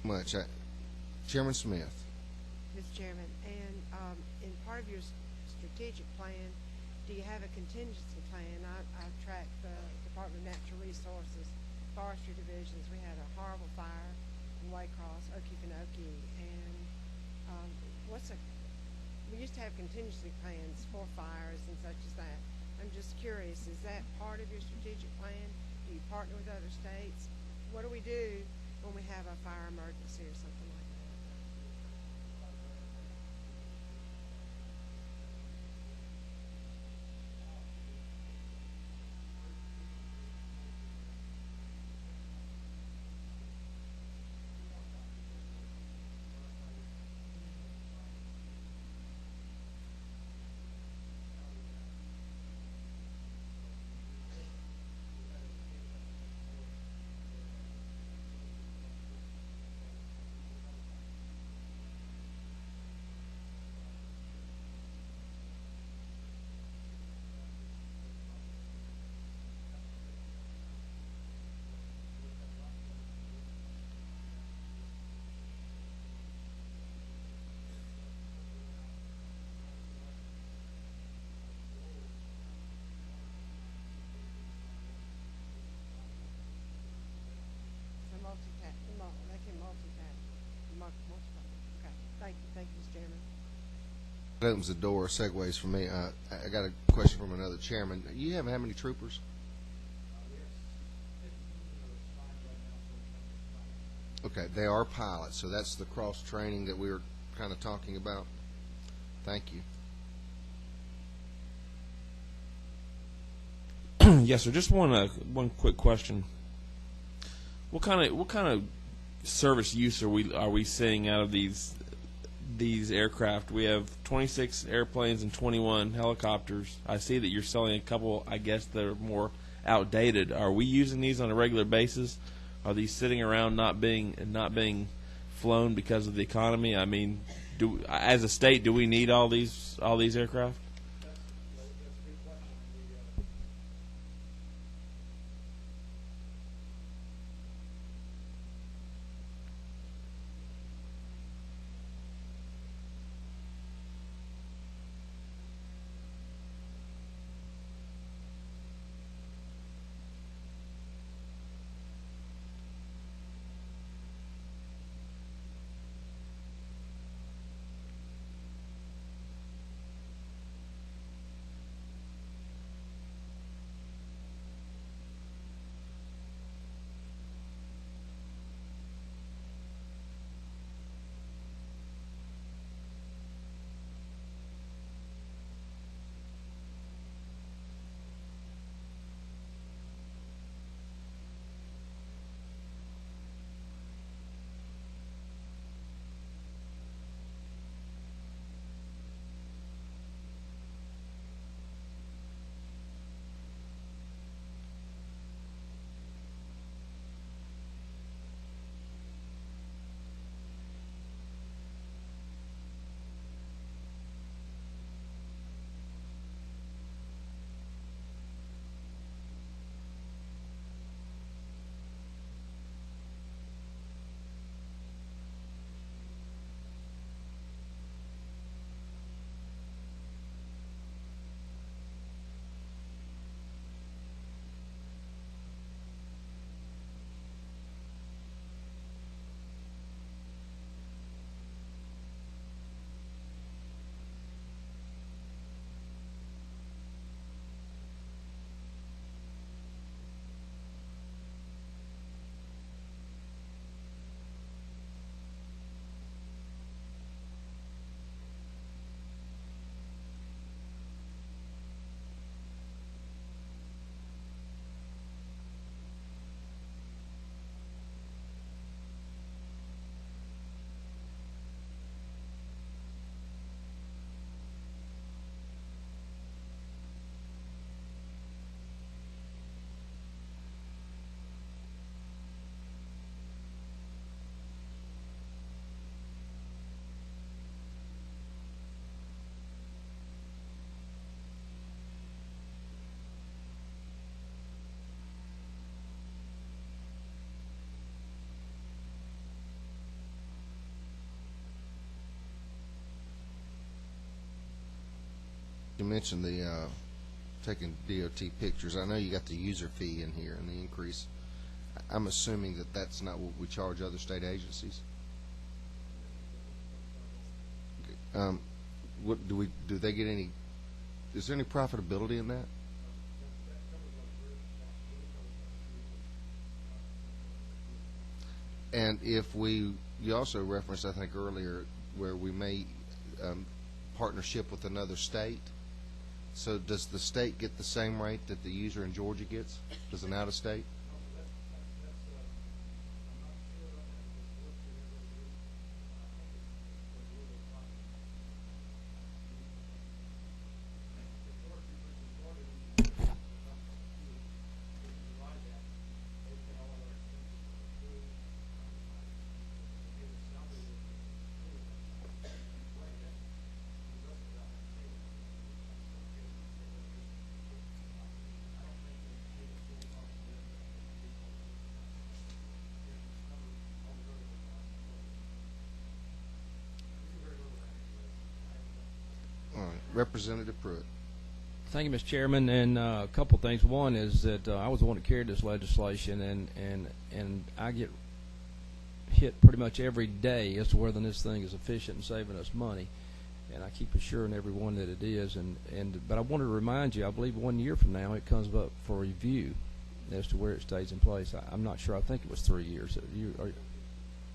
much. Chairman Smith. Mr. Chairman, and in part of your strategic plan, do you have a contingency plan? I've tracked the Department of Natural Resources, Forestry Divisions. We had a horrible fire in Waycross, Okefenokee, and we used to have contingency plans for fires and such as that. I'm just curious, is that part of your strategic plan? Do you partner with other states? What do we do when we have a fire emergency or something like that? They can multitask. Okay. Thank you, Mr. Chairman. That opens the door, segues for me. I got a question from another chairman. You have how many troopers? Okay, they are pilots, so that's the cross training that we were kind of talking about. Thank you. Yes, sir. Just one quick question. What kind of service use are we seeing out of these aircraft? We have 26 airplanes and 21 helicopters. I see that you're selling a couple. I guess they're more outdated. Are we using these on a regular basis? Are these sitting around not being flown because of the economy? I mean, as a state, do we need all these aircraft? You mentioned the taking DOT pictures. I know you got the user fee in here and the increase. I'm assuming that that's not what we charge other state agencies. What do they get any? Is there any profitability in that? And if you also referenced, I think earlier, where we may partnership with another state. So does the state get the same rate that the user in Georgia gets? Does an out-of-state? Representative Pruitt. Thank you, Mr. Chairman. And a couple things. One is that I was the one that carried this legislation, and I get hit pretty much every day as to whether this thing is efficient and saving us money. And I keep assuring everyone that it is. But I wanted to remind you, I believe 1 year from now it comes up for review as to where it stays in place. I'm not sure. I think it was 3 years.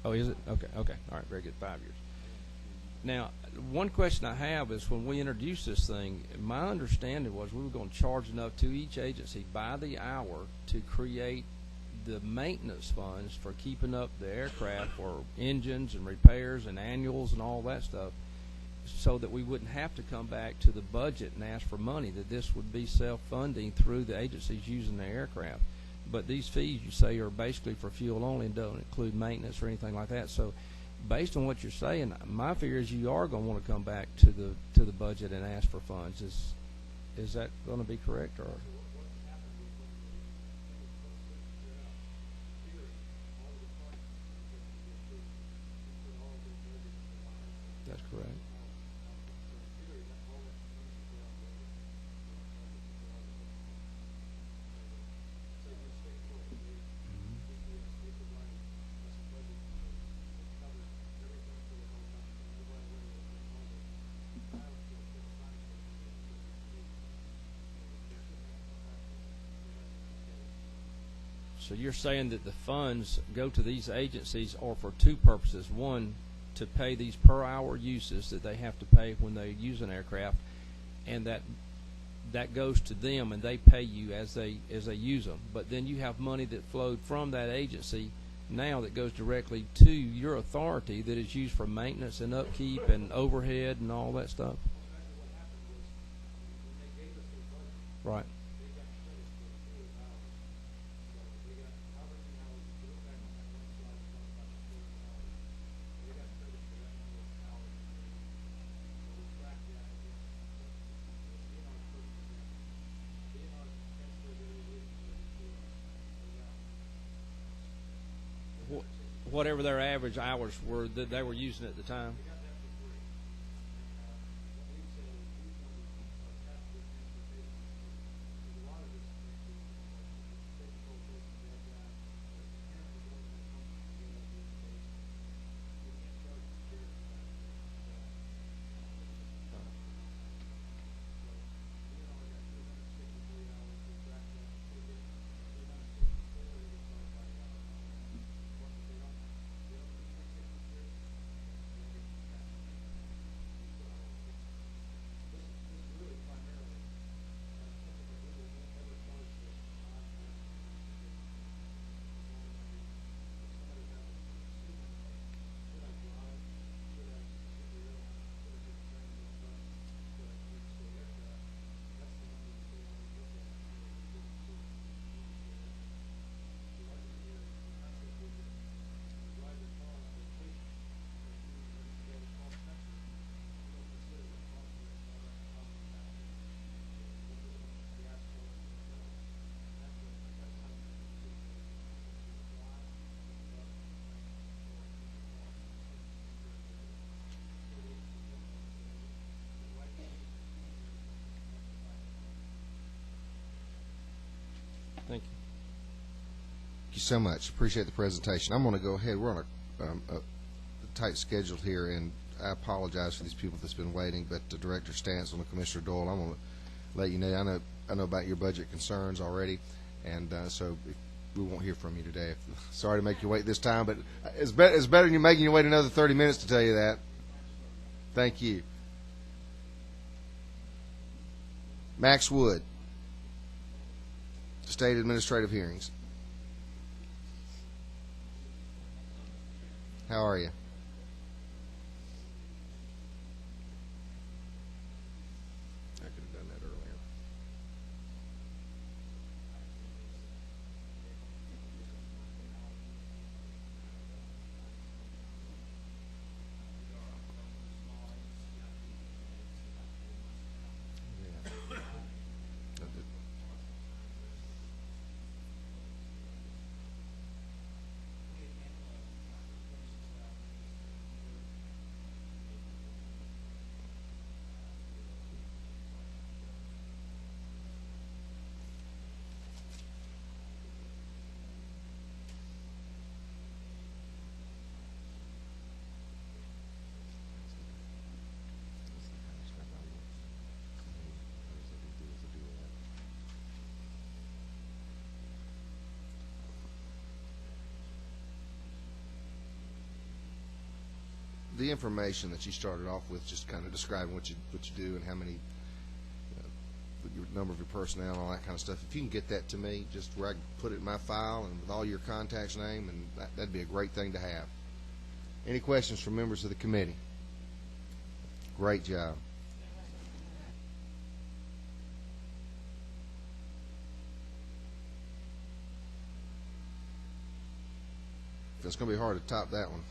Oh, is it? Okay. All right. Very good. 5 years. Now, one question I have is when we introduced this thing, my understanding was we were going to charge enough to each agency by the hour to create the maintenance funds for keeping up the aircraft for engines and repairs and annuals and all that stuff, so that we wouldn't have to come back to the budget and ask for money, that this would be self-funding through the agencies using the aircraft. But these fees, you say, are basically for fuel only and don't include maintenance or anything like that. So based on what you're saying, my fear is you are going to want to come back to the budget and ask for funds. Is that going to be correct, or? That's correct. So you're saying that the funds go to these agencies are for two purposes. One, to pay these per hour uses that they have to pay when they use an aircraft, and that goes to them and they pay you as they use them. But then you have money that flowed from that agency now that goes directly to your authority that is used for maintenance and upkeep and overhead and all that stuff. Right. Whatever their average hours were that they were using at the time. Thank you. Thank you so much. Appreciate the presentation. I'm going to go ahead. We're on a tight schedule here, and I apologize for these people that's been waiting, but Director Stantz and Commissioner Doyle, I'm going to let you know. I know about your budget concerns already, and so we won't hear from you today. Sorry to make you wait this time, but it's better than you making you wait another 30 minutes to tell you that. Thank you. Max Wood, State Administrative Hearings. How are you? I could have done that earlier. The information that you started off with, just kind of describing what you do and how many, your number of your personnel and all that kind of stuff. If you can get that to me, just where I can put it in my file and with all your contacts' name, and that'd be a great thing to have. Any questions from members of the committee? Great job. It's going to be hard to top that one.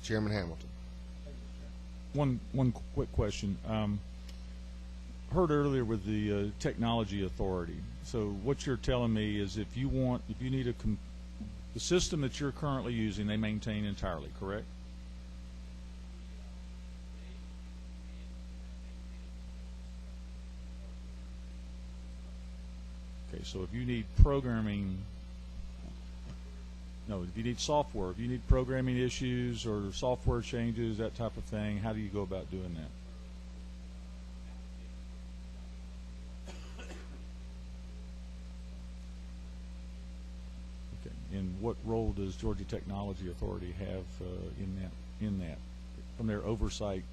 Chairman Hamilton. One quick question. Heard earlier with the technology authority. So what you're telling me is if you need the system that you're currently using, they maintain entirely, correct? Okay, so if you need if you need software, if you need programming issues or software changes, that type of thing, how do you go about doing that? And what role does Georgia Technology Authority have in that from their oversight?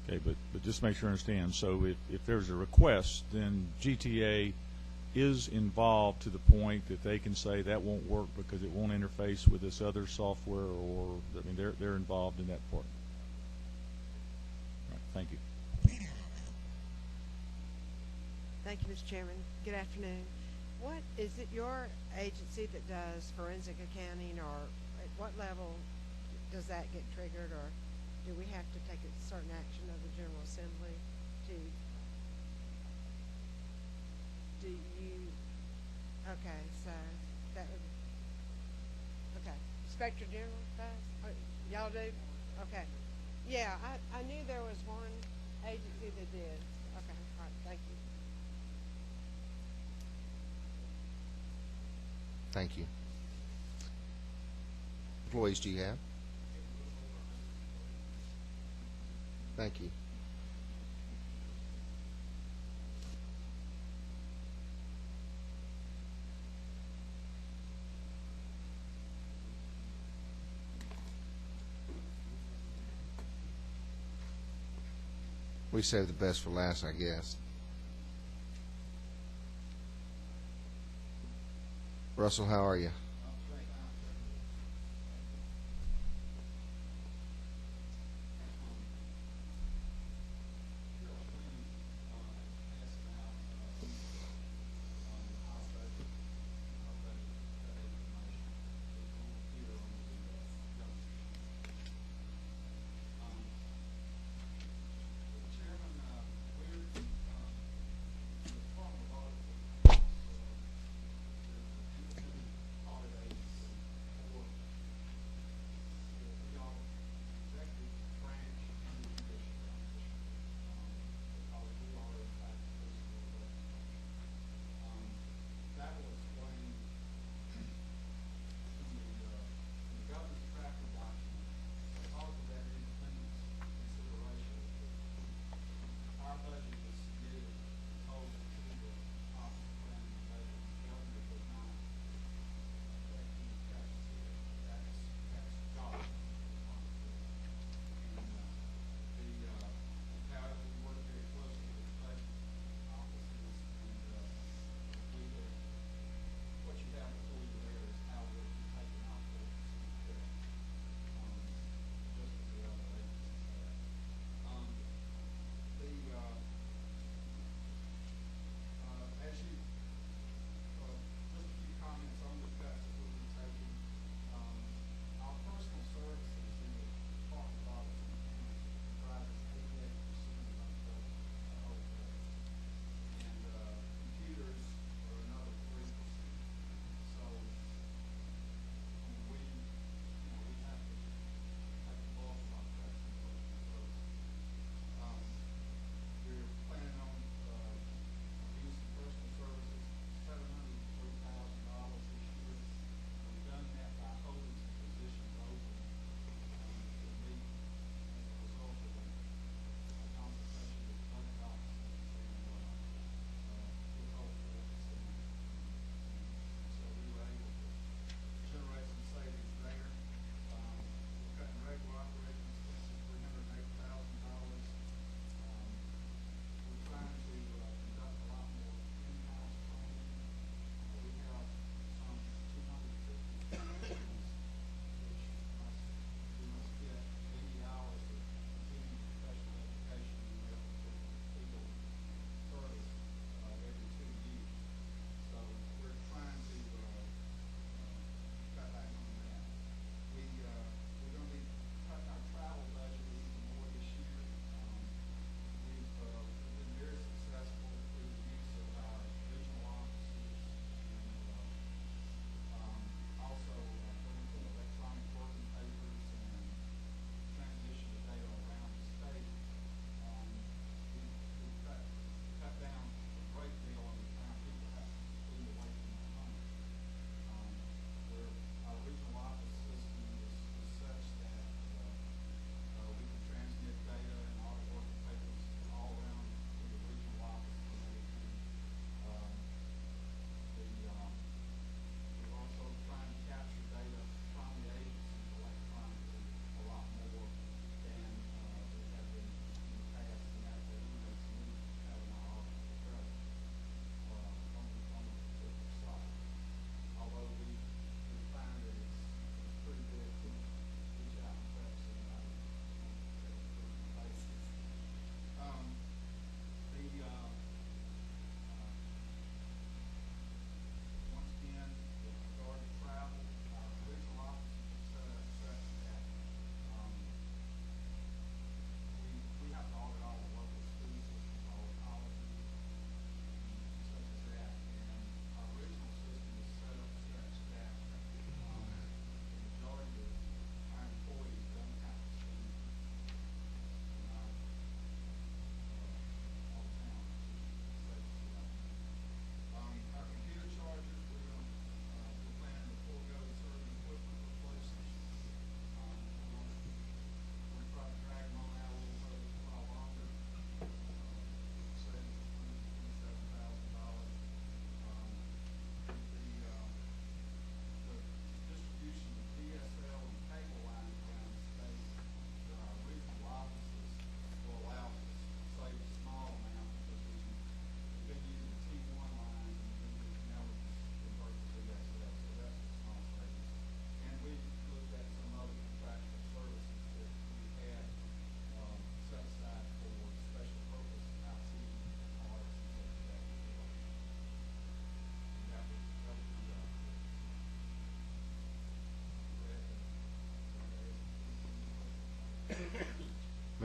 Okay, but just make sure I understand. So if there's a request, then GTA is involved to the point that they can say that won't work because it won't interface with this other software, or I mean they're involved in that part. All right, thank you. Thank you, Mr. Chairman. Good afternoon. What is it your agency that does forensic accounting, or at what level does that get triggered, or do we have to take a certain action of the General Assembly to do you okay, so that would okay. Inspector General does? Y'all do? Okay. Yeah, I knew there was one agency that did. Okay, all right, thank you. Thank you. Employees do you have? Thank you. We save the best for last, I guess. Russell, how are you?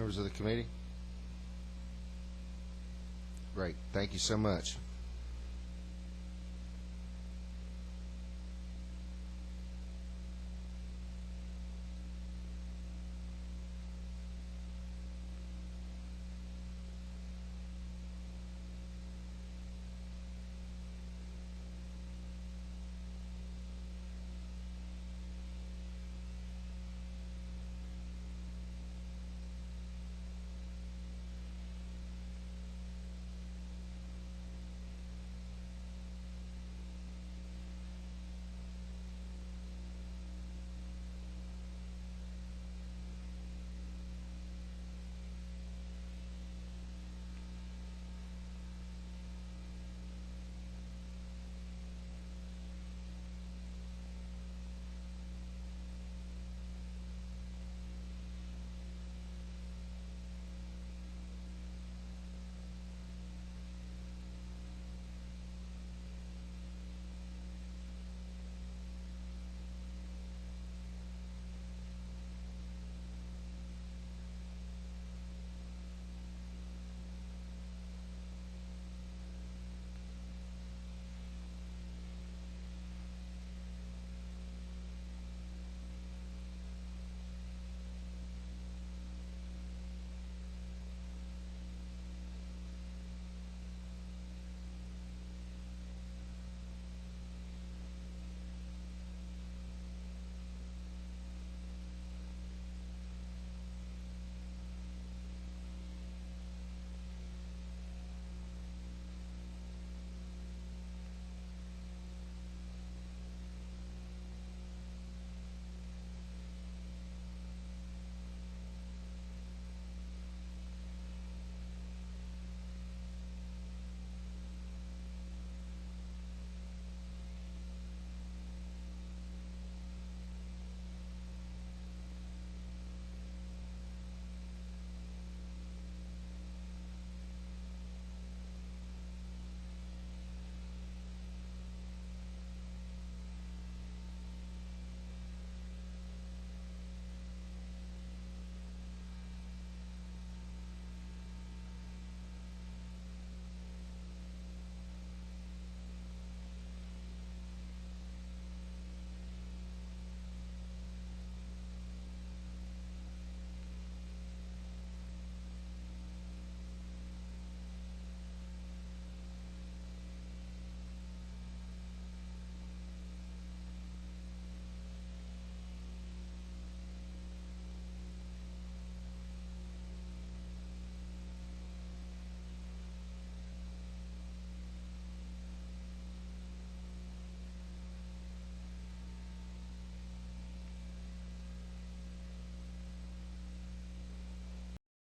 Members of the committee? Great. Thank you so much.